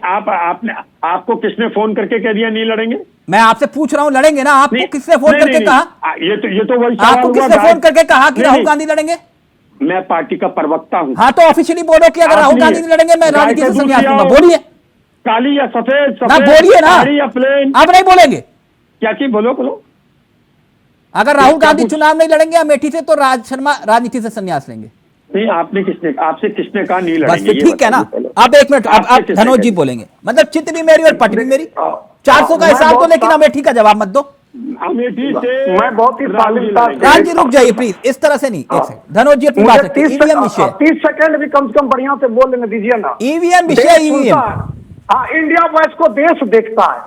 आपको किसने फोन करके कह दिया नहीं लड़ेंगे? मैं आपसे पूछ रहा हूँ, लड़ेंगे ना? आपको किसने फोन करके कहा? ये तो वही आपको किसने फोन करके कहा कि राहुल गांधी लड़ेंगे? मैं पार्टी का प्रवक्ता हूँ। हाँ, तो ऑफिशियली बोलो कि अगर राहुल गांधी नहीं लड़ेंगे मैं राजनीति से संन्यास लूंगा। बोलिए काली या सफेद, ना बोलिए ना, या प्लेन। आप नहीं बोलेंगे? क्या चीज बोलो? अगर राहुल गांधी चुनाव नहीं लड़ेंगे अमेठी से, तो राज शर्मा राजनीति से संन्यास लेंगे? नहीं, आपसे किसने कहा नहीं लड़ेंगे? बस ठीक है ना। आप एक मिनट, आप धनोज जी बोलेंगे, मतलब चित भी मेरी और पट भी मेरी। 400 का हिसाब दो, लेकिन अमेठी का जवाब मत दो। अमेठी से मैं बहुत ही राज जी रुक जाइए प्लीज, इस तरह से नहीं। एक सेकंड, धनोज जी अपनी बात रखिए। ईवीएम विषय 30 सेकंड भी कम से कम बढ़िया से बोल लेने दीजिए ना। ईवीएम विषय, ईवीएम, हाँ, इंडिया वॉइस को देश देखता है,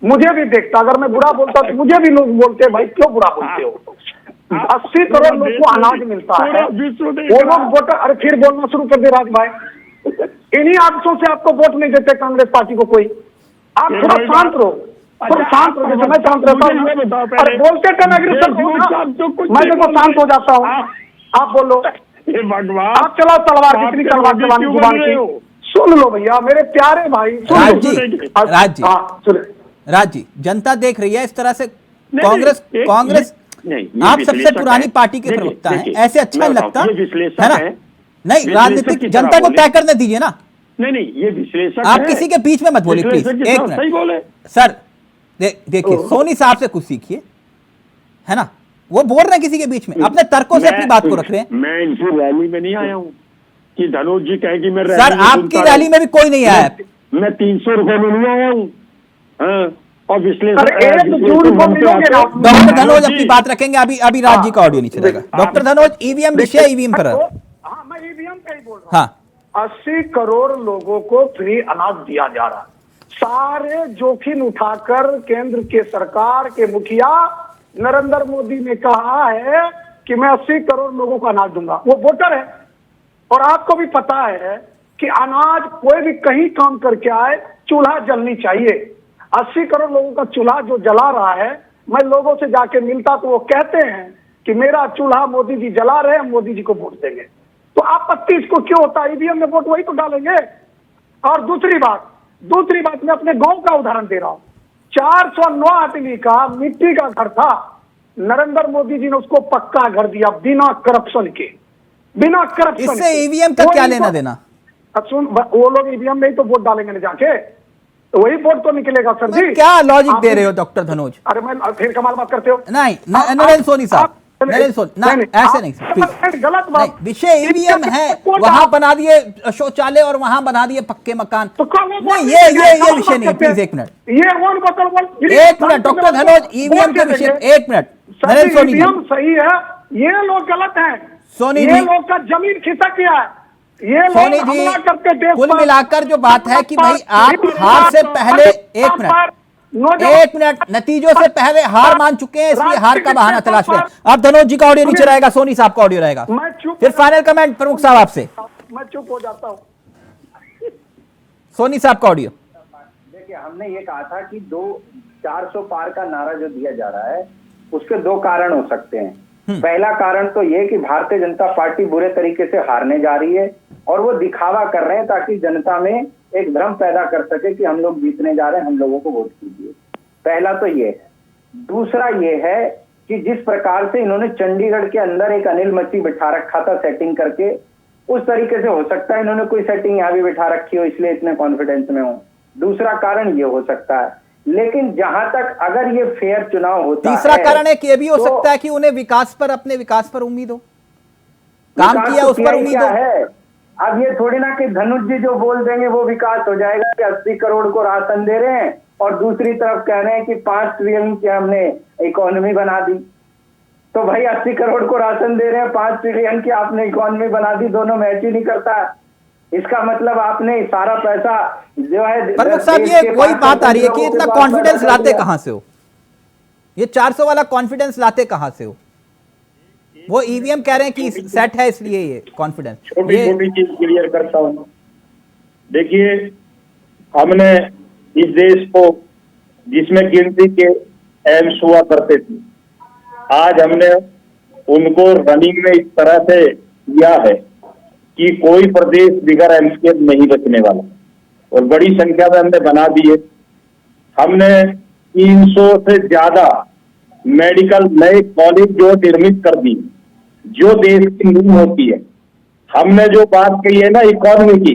मुझे भी देखता। अगर मैं बुरा बोलता तो मुझे भी लोग बोलते हैं भाई क्यों बुरा बोलते हो। 80 करोड़ लोग को अनाज मिलता है, वो लोग वोटर। अरे फिर बोलना शुरू कर दे राज भाई, इन्हीं आदतों से आपको वोट नहीं देते कांग्रेस पार्टी को कोई। आप थोड़ा शांत रहो, थोड़ा शांत रहो, जैसे मैं शांत रहता हूँ। अरे बोलते टन अग्रेसर हो ना, मैं देखो शांत हो जाता हूँ। आप बोलो, आप चलाओ तलवार, कितनी तलवार चलानी जुबान की। सुन लो भैया मेरे प्यारे भाई, राज जी जनता देख रही है इस तरह से। कांग्रेस आप सबसे पुरानी पार्टी के प्रवक्ता हैं, ऐसे अच्छा नहीं लगता है ना? नहीं, राजनीतिक जनता को तय करने दीजिए ना। नहीं, ये विश्लेषक आप किसी के बीच में मत बोलिए प्लीज। एक मिनट सर, देखिए सोनी साहब से कुछ सीखिए, है ना? वो बोल रहे हैं किसी के बीच में, अपने तर्कों से अपनी बात को रख रहे हैं। मैं इनकी रैली में नहीं आया हूँ कि धनोज जी कहे कि मैं सर आपकी रैली में भी कोई नहीं आया है। मैं 300 रुपए में नहीं आया हूँ। हाँ, और अरे 1 जून को मिलोगे ना। डॉक्टर धनोज अपनी बात रखेंगे, अभी राज जी का ऑडियो नहीं चलेगा। डॉक्टर धनोज, ईवीएम विषय, ईवीएम पर। हाँ, मैं ईवीएम का ही बोल रहा हूँ। हाँ, 80 करोड़ लोगों को फ्री अनाज दिया जा रहा है। सारे जोखिम उठाकर केंद्र के सरकार के मुखिया नरेंद्र मोदी ने कहा है कि मैं 80 करोड़ लोगों को अनाज दूंगा। वो वोटर है और आपको भी पता है कि अनाज कोई भी कहीं काम करके आए, चूल्हा जलनी चाहिए। 80 करोड़ लोगों का चूल्हा जो जला रहा है, मैं लोगों से जाके मिलता तो वो कहते हैं कि मेरा चूल्हा मोदी जी जला रहे हैं, मोदी जी को वोट देंगे। तो आपत्ति इसको क्यों होता है? ईवीएम में वोट वही तो डालेंगे। और दूसरी बात मैं अपने गांव का उदाहरण दे रहा हूं। 409 आदमी का मिट्टी का घर था, नरेंद्र मोदी जी ने उसको पक्का घर दिया बिना करप्शन के, बिना करप्शन। इससे ईवीएम का क्या लेना देना? सुन, वो लोग ईवीएम में ही तो वोट डालेंगे ना जाके, तो वही वोट तो निकलेगा सर जी। क्या लॉजिक दे रहे हो डॉक्टर धनोज? अरे मैं फिर कमाल बात करते हो। नहीं, नरेंद्र सोनी साहब, नरेंद्र सोनी, नहीं ऐसे नहीं प्लीज। गलत बात। विषय ईवीएम है, वहां बना दिए शौचालय और वहां बना दिए पक्के मकान। नहीं, ये विषय नहीं। प्लीज एक मिनट, एक मिनट डॉक्टर धनोज, ईवीएम के विषय, एक मिनट। नरेंद्र सोनी, ईवीएम सही है, ये लोग गलत हैं। सोनी ये जी, लोग का जमीन खिसक गया है। ये सोनी लोग जी, हमला करके देश कुल पर- मिलाकर जो बात है कि भाई आप हार से पहले, एक मिनट, नतीजों से पहले हार मान चुके हैं, इसलिए हार का बहाना तलाश रहे हैं। अब धनोज जी का ऑडियो नीचे रहेगा, सोनी साहब का ऑडियो रहेगा। फिर फाइनल कमेंट प्रमुख साहब आपसे। मैं चुप हो जाता हूँ। सोनी साहब का ऑडियो। देखिए, हमने ये कहा था कि 400 पार का नारा जो दिया जा रहा है, उसके 2 कारण हो सकते हैं। पहला कारण तो ये कि भारतीय जनता पार्टी बुरे तरीके से हारने जा रही है और वो दिखावा कर रहे हैं ताकि जनता में एक भ्रम पैदा कर सके कि हम लोग जीतने जा रहे हैं, हम लोगों को वोट कीजिए। पहला तो ये है। दूसरा ये है कि जिस प्रकार से इन्होंने चंडीगढ़ के अंदर एक अनिल मच्छी बिठा रखा था सेटिंग करके, उस तरीके से हो सकता है इन्होंने कोई सेटिंग यहाँ भी बिठा रखी हो, इसलिए इतने कॉन्फिडेंस में हो। दूसरा कारण ये हो सकता है। लेकिन जहां तक अगर ये फेयर चुनाव होता है, तीसरा कारण एक ये भी हो सकता है कि उन्हें अपने विकास पर उम्मीद हो, काम किया उस पर उम्मीद है। अब ये थोड़ी ना कि धनुष जी जो बोल देंगे वो विकास हो जाएगा कि 80 करोड़ को राशन दे रहे हैं और दूसरी तरफ कह रहे हैं कि 5 ट्रिलियन की हमने इकोनॉमी बना दी। तो भाई 80 करोड़ को राशन दे रहे हैं, 5 ट्रिलियन की आपने इकोनॉमी बना दी, दोनों मैच ही नहीं करता। इसका मतलब आपने सारा पैसा जो है। प्रमुख साहब, ये वही बात आ रही है कि इतना कॉन्फिडेंस लाते कहां से हो? ये 400 वाला कॉन्फिडेंस लाते कहां से हो? वो ईवीएम कह रहे हैं कि सेट है, इसलिए ये कॉन्फिडेंस। छोटी छोटी चीज क्लियर करता हूँ। देखिए, हमने इस देश को जिसमें गिनती के एम्स हुआ करते थे, आज हमने उनको रनिंग में इस तरह से किया है कि कोई प्रदेश बिगर एम्स के नहीं बचने वाला, और बड़ी संख्या में हमने बना दिए। हमने 300 से ज्यादा मेडिकल नए कॉलेज जो निर्मित कर दी, जो देश की नींव होती है। हमने जो बात कही है ना इकोनॉमी की,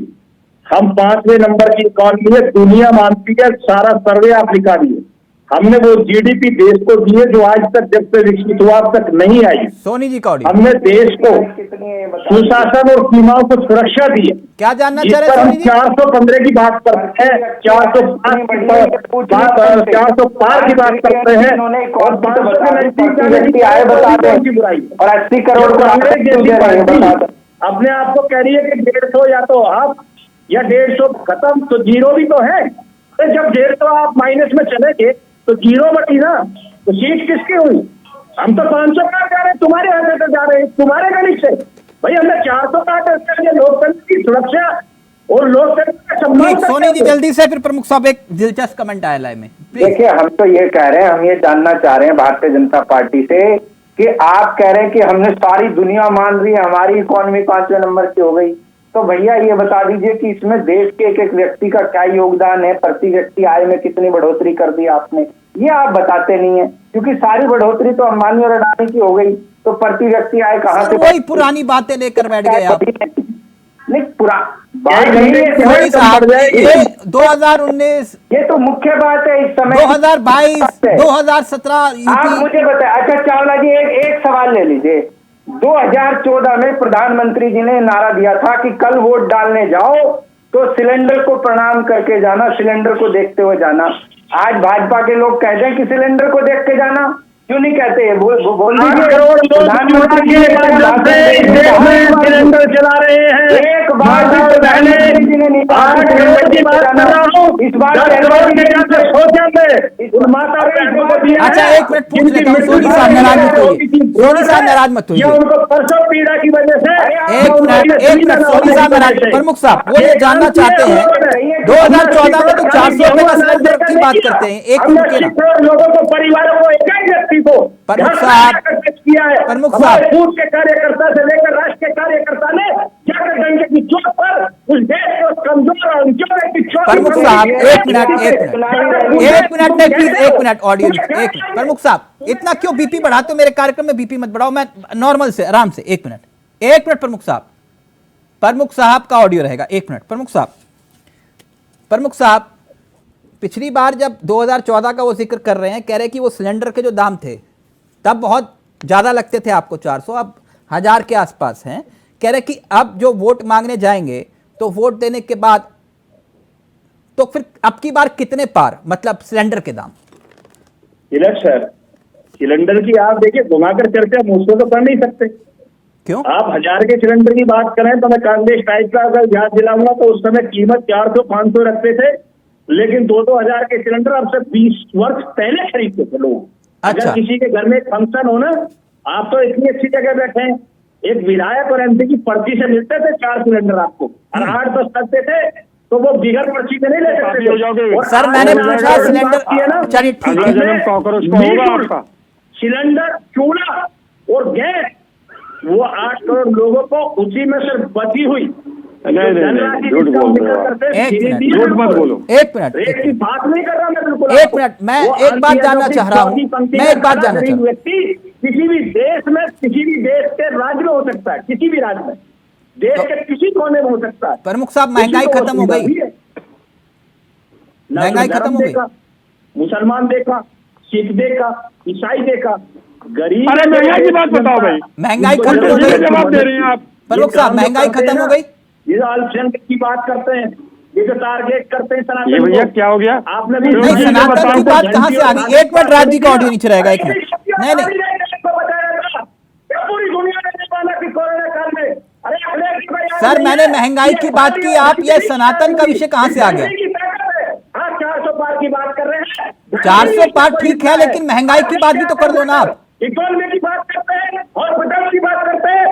हम 5वें नंबर की इकोनॉमी है, दुनिया मानती है, सारा सर्वे आप दिखा दिए। हमने वो जीडीपी देश को दी है जो आज तक जब से विकसित हुआ अब तक नहीं आई। सोनी जी का ऑडियो। हमने देश को सुशासन और सीमाओं को सुरक्षा दी है। क्या जानना चाह रहे हैं सोनी जी? 415 की बात करते हैं, 405 की बात, 405 की बात करते हैं और 500 के नजदीक जाने की बुराई और 80 करोड़ अपने आप को कह रही है कि 150 या तो आप या 150 खत्म, तो जीरो भी तो है। जब 150 आप माइनस में चले गए तो जीरो बटी ना, तो सीट किसकी हुई? हम तो 500 पार जा रहे हैं, तुम्हारे हाथ से जा रहे हैं, तुम्हारे गणित से। भाई हमने 400 पार, लोकतंत्र की सुरक्षा और लोकतंत्र का सम्मान। सोनी जी जल्दी से, फिर प्रमुख साहब एक दिलचस्प कमेंट आया लाइव में। देखिए, हम तो ये कह रहे हैं, हम ये जानना चाह रहे हैं भारतीय जनता पार्टी से कि आप कह रहे हैं कि हमने सारी दुनिया मान रही है, हमारी इकोनॉमी 5वें नंबर की हो गई। तो भैया ये बता दीजिए कि इसमें देश के एक एक व्यक्ति का क्या योगदान है, प्रति व्यक्ति आय में कितनी बढ़ोतरी कर दी आपने, ये आप बताते नहीं है। क्योंकि सारी बढ़ोतरी तो अंबानी और अडानी की हो गई, तो प्रति व्यक्ति आय कहाँ से? वही पुरानी बातें लेकर बैठ गए आप। नहीं, बात नहीं है, ये 2019, ये तो मुख्य बात है इस समय। 2022, 2017 आप मुझे बताए। अच्छा चावला जी, एक सवाल ले लीजिए। 2014 में प्रधानमंत्री जी ने नारा दिया था कि कल वोट डालने जाओ तो सिलेंडर को प्रणाम करके जाना, सिलेंडर को देखते हुए जाना। आज भाजपा के लोग कहते हैं कि सिलेंडर को देख के जाना, क्यों नहीं कहते? बोल प्रधानमंत्री सिलेंडर चला रहे हैं। एक बार अच्छा एक मिनट पूछ लेता हूँ, सोनी साहब नाराज मत होइए, सोनी साहब नाराज मत होइए, उनको परसों पीड़ा की वजह से एक मिनट सोनी साहब नाराज। प्रमुख साहब वो ये जानना चाहते हैं 2014 में तो 400 रुपए का सिलेंडर की बात करते हैं, एक मिनट के ना लोगों को, परिवारों को, एक ही व्यक्ति को प्रमुख साहब, किया है। प्रमुख हमारे साहब, बूथ के कार्यकर्ता से लेकर राष्ट्र के कार्यकर्ता ने जाकर डंडे की चोट पर उस देश को कमजोर और उनके की चोट। प्रमुख साहब एक मिनट नहीं प्लीज, एक मिनट ऑडियो, एक मिनट प्रमुख साहब इतना क्यों बीपी बढ़ाते हो? मेरे कार्यक्रम में बीपी मत बढ़ाओ, मैं नॉर्मल से आराम से, एक मिनट प्रमुख साहब का ऑडियो रहेगा, एक मिनट। प्रमुख साहब पिछली बार जब 2014 का वो जिक्र कर रहे हैं, कह रहे हैं कि वो सिलेंडर के जो दाम थे तब बहुत ज्यादा लगते थे आपको 400, अब 1000 के आसपास हैं। कह रहे कि अब जो वोट मांगने जाएंगे तो वोट देने के बाद तो फिर अब की बार कितने पार, मतलब सिलेंडर के दाम? तिलक सर, सिलेंडर की आप देखिए घुमाकर चर्चा मुझसे तो कर नहीं सकते। क्यों? आप 1000 के सिलेंडर की बात करें तो मैं कांग्रेस टाइप का अगर याद दिलाऊंगा तो उस समय कीमत 400-500 रखते थे, लेकिन 2-2 हजार के सिलेंडर अब से 20 वर्ष पहले खरीदते थे लोग। अच्छा। अगर किसी के घर में एक फंक्शन हो ना, आप तो इतनी अच्छी जगह बैठे हैं, एक विधायक और एमपी की पर्ची से मिलते थे 4 सिलेंडर आपको, और 8-10 करते थे, तो वो बिगर पर्ची में नहीं ले सकते। सर मैंने पूछा सिलेंडर, चलिए ठीक है, सिलेंडर, चूल्हा और गैस, वो 8 करोड़ लोगों को उसी में से बची हुई झूठ मत बोलो। एक मिनट बात नहीं कर रहा मैं, बिल्कुल एक मिनट, मैं एक बात जानना चाह रहा हूँ, व्यक्ति किसी भी देश में, किसी भी देश के राज्य में हो सकता है, किसी भी राज्य में, देश के किसी कोने में हो सकता है। प्रमुख साहब महंगाई खत्म हो गई, महंगाई खत्म हो गई, मुसलमान देखा, सिख देखा, ईसाई देखा, गरीब। अरे महंगाई की बात बताओ भाई, महंगाई खत्म हो गई, जवाब दे रहे हैं आप। प्रमुख साहब महंगाई खत्म हो गई। ये अल्पसंख्यक की बात करते हैं, ये जो टारगेट करते हैं सनातन, ये भैया क्या हो गया? आपने नहीं सनातन की बात कहाँ से आ गई? एक मिनट, राज जी का ऑडियो नीचे रहेगा, एक मिनट। नहीं पूरी दुनिया ने पाला कि कोरोना काल में, अरे सर मैंने महंगाई की बात की, आप ये सनातन का विषय कहाँ से आ गया? 400 पार की बात कर रहे हैं, 400 पार ठीक है, लेकिन महंगाई की बात भी तो कर लो ना आप। इकोनॉमी की बात करते हैं, हॉस्पिटल की बात करते हैं,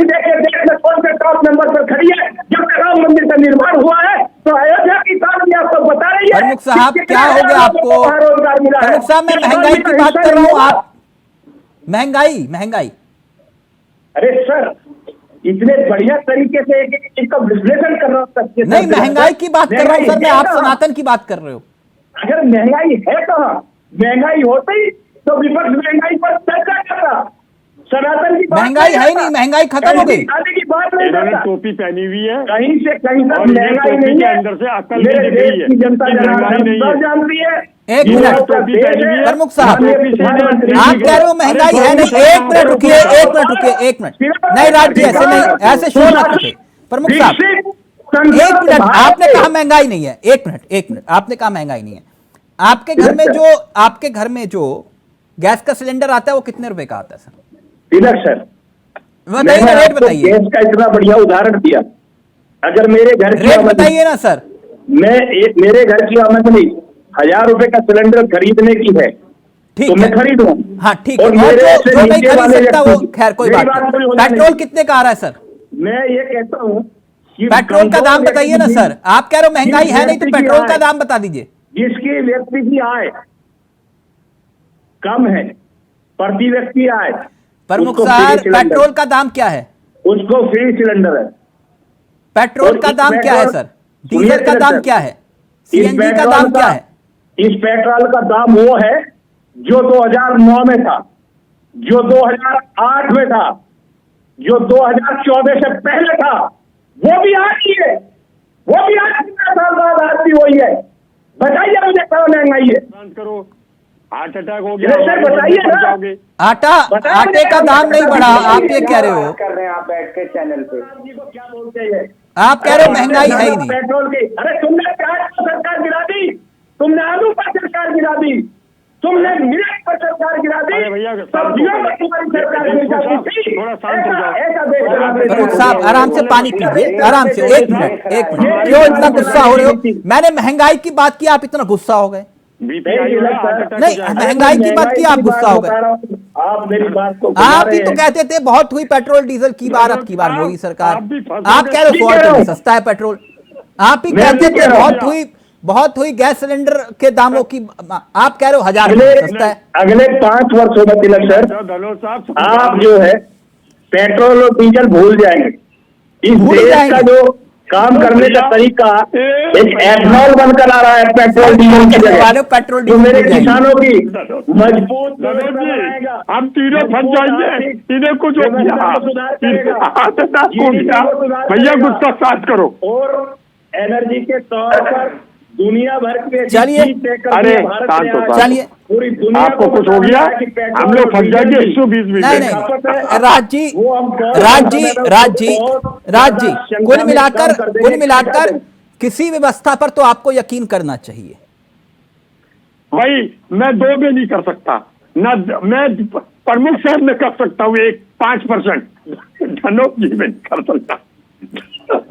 देश में कौन से टॉप नंबर पर खड़ी है? जब राम मंदिर का निर्माण हुआ है तो अयोध्या की इकोनॉमी आपको बता रही है। प्रमुख साहब क्या हो गया आपको? प्रमुख साहब मैं महंगाई की बात कर रहा हूँ, आप महंगाई। अरे सर, इतने बढ़िया तरीके से इसका विश्लेषण कर रहा हूँ। नहीं महंगाई की बात कर रहा हूँ सर, मैं आप सनातन की बात कर रहे हो। अगर महंगाई है कहाँ? महंगाई होते ही तो विपक्ष महंगाई पर चर्चा करता, सनातन की महंगाई है ही नहीं, महंगाई खत्म हो गई। की बात नहीं करता। टोपी पहनी हुई है, कहीं से कहीं तक महंगाई नहीं है, अंदर से अकल मेरे नहीं देश की जनता नहीं है। जानती है। एक मिनट प्रमुख साहब, आप कह रहे हो महंगाई है नहीं, एक मिनट रुकिए, नहीं राज जी ऐसे नहीं, ऐसे शोर मत कीजिए। प्रमुख साहब एक मिनट, आपने कहा महंगाई नहीं है, एक मिनट आपने कहा महंगाई नहीं है। आपके घर में जो गैस का सिलेंडर आता है वो कितने रुपए का आता है सर? तिलक सर, बताइए, रेट बताइए। गैस का इतना बढ़िया उदाहरण दिया, अगर मेरे घर की रेट बताइए ना सर। मेरे घर की आमदनी 1000 रुपए का सिलेंडर खरीदने की है, ठीक तो मैं खरीदूं। हाँ ठीक है, और जो नहीं खरीद सकता वो खैर कोई बात नहीं। पेट्रोल कितने का आ रहा है सर? मैं ये कहता हूँ पेट्रोल का दाम बताइए ना सर, आप कह रहे हो महंगाई है नहीं तो पेट्रोल का दाम बता दीजिए। जिसकी व्यक्ति की आय कम है, प्रति व्यक्ति आय, प्रमुख साहर पेट्रोल का दाम क्या है? उसको फ्री सिलेंडर है। पेट्रोल का दाम क्या है सर? डीजल का दाम क्या है? सीएनजी का दाम क्या है? इस पेट्रोल का दाम वो है जो 2009 में था, जो 2008 में था, जो 2014 से पहले था, वो भी आज ही है, वो भी आज 15 साल बाद आज भी वही है। बताइए मुझे क्या महंगाई है? करो, हार्ट अटैक हो गया सर, बताइए ना। आटे का दाम नहीं बढ़ा, आप ये कह रहे हो? कर रहे हैं आप बैठ के चैनल पे। क्या बोलते हैं? आप कह रहे हो महंगाई है ही नहीं। पेट्रोल की, अरे तुमने प्याज पर सरकार गिरा दी, तुमने आलू पर सरकार गिरा दी, तुमने मिर्च पर सरकार गिरा दी, सब्जियों पर तुम्हारी सरकार गिरा दी। थोड़ा शांत हो जाओ। प्रमुख साहब आराम से पानी पीजिए, आराम से। एक मिनट क्यों इतना गुस्सा हो रहे हो? मैंने महंगाई की बात की, आप इतना गुस्सा हो गए। नहीं, महंगाई की बात की, आप गुस्सा हो गए। आप मेरी बात को आप ही तो कहते थे बहुत हुई पेट्रोल डीजल की बार, अब की बार मोदी सरकार। आप कह रहे हो 100 रुपये सस्ता है पेट्रोल। आप ही कहते थे बहुत हुई गैस सिलेंडर के दामों की, आप कह रहे हो 1000 रुपये सस्ता है। अगले 5 वर्षों में तिलक सर आप जो है पेट्रोल और डीजल भूल जाएंगे। इस देश का जो काम करने का तरीका एक एथनॉल बनकर आ रहा है पेट्रोल डीजल की जगह। पेट्रोल जो मेरे किसानों की मजबूत हम तीनों फंस जाएंगे, इन्हें कुछ हो गया। भैया गुस्सा साथ करो। और एनर्जी के तौर पर दुनिया भर के चलिए, अरे चलिए, पूरी दुनिया आपको कुछ हो गया, हम लोग फंस जाएंगे 120 में। नहीं, राज जी कुल मिलाकर किसी व्यवस्था पर तो आपको यकीन करना चाहिए। भाई मैं 2 में नहीं कर सकता ना, मैं प्रमुख साहब में कर सकता हूँ 5% धनों जी में कर सकता।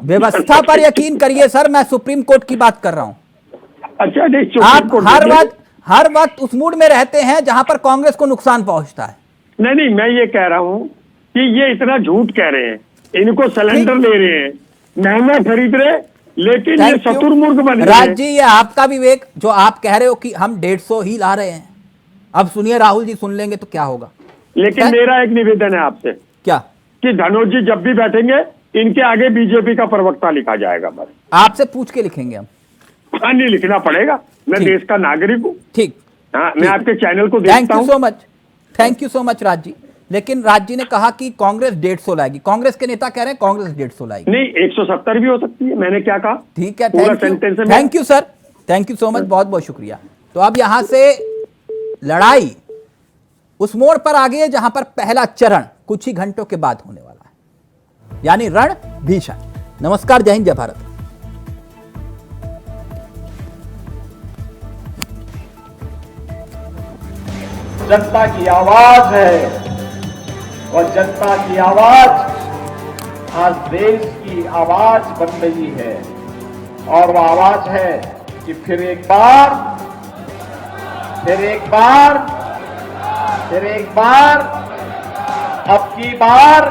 व्यवस्था पर यकीन करिए सर, मैं सुप्रीम कोर्ट की बात कर रहा हूं। अच्छा नहीं, आप हर वक्त उस मूड में रहते हैं जहां पर कांग्रेस को नुकसान पहुंचता है। नहीं, मैं ये कह रहा हूं कि ये इतना झूठ कह रहे हैं, इनको सिलेंडर ले रहे हैं, महंगा खरीद रहे, लेकिन ये शतुर्मुर्ग बन रहे हैं। राज जी, ये आपका विवेक, जो आप कह रहे हो कि हम 150 ही ला रहे हैं। अब सुनिए, राहुल जी सुन लेंगे तो क्या होगा। लेकिन मेरा एक निवेदन है आपसे, क्या? कि धनोज जी जब भी बैठेंगे इनके आगे बीजेपी का प्रवक्ता लिखा जाएगा। बस आपसे पूछ के लिखेंगे हम। हाँ, नहीं लिखना पड़ेगा, मैं देश का नागरिक हूँ। ठीक, हाँ, मैं आपके चैनल को देखता हूँ। Thank you so much Raj ji. लेकिन राज जी ने कहा कि कांग्रेस 150 लाएगी, कांग्रेस के नेता कह रहे हैं कांग्रेस 150 लाएगी। नहीं, 170 भी हो सकती है, मैंने क्या कहा? ठीक है, thank you sir, thank you so much, बहुत बहुत शुक्रिया। तो अब यहां से लड़ाई उस मोड़ पर आ गई है जहां पर पहला चरण कुछ ही घंटों के बाद होने वाला है, यानी रण भीषण। नमस्कार, जय हिंद, जय भारत। जनता की आवाज है और जनता की आवाज आज देश की आवाज बन रही है। और वो आवाज है कि फिर एक बार अब की बार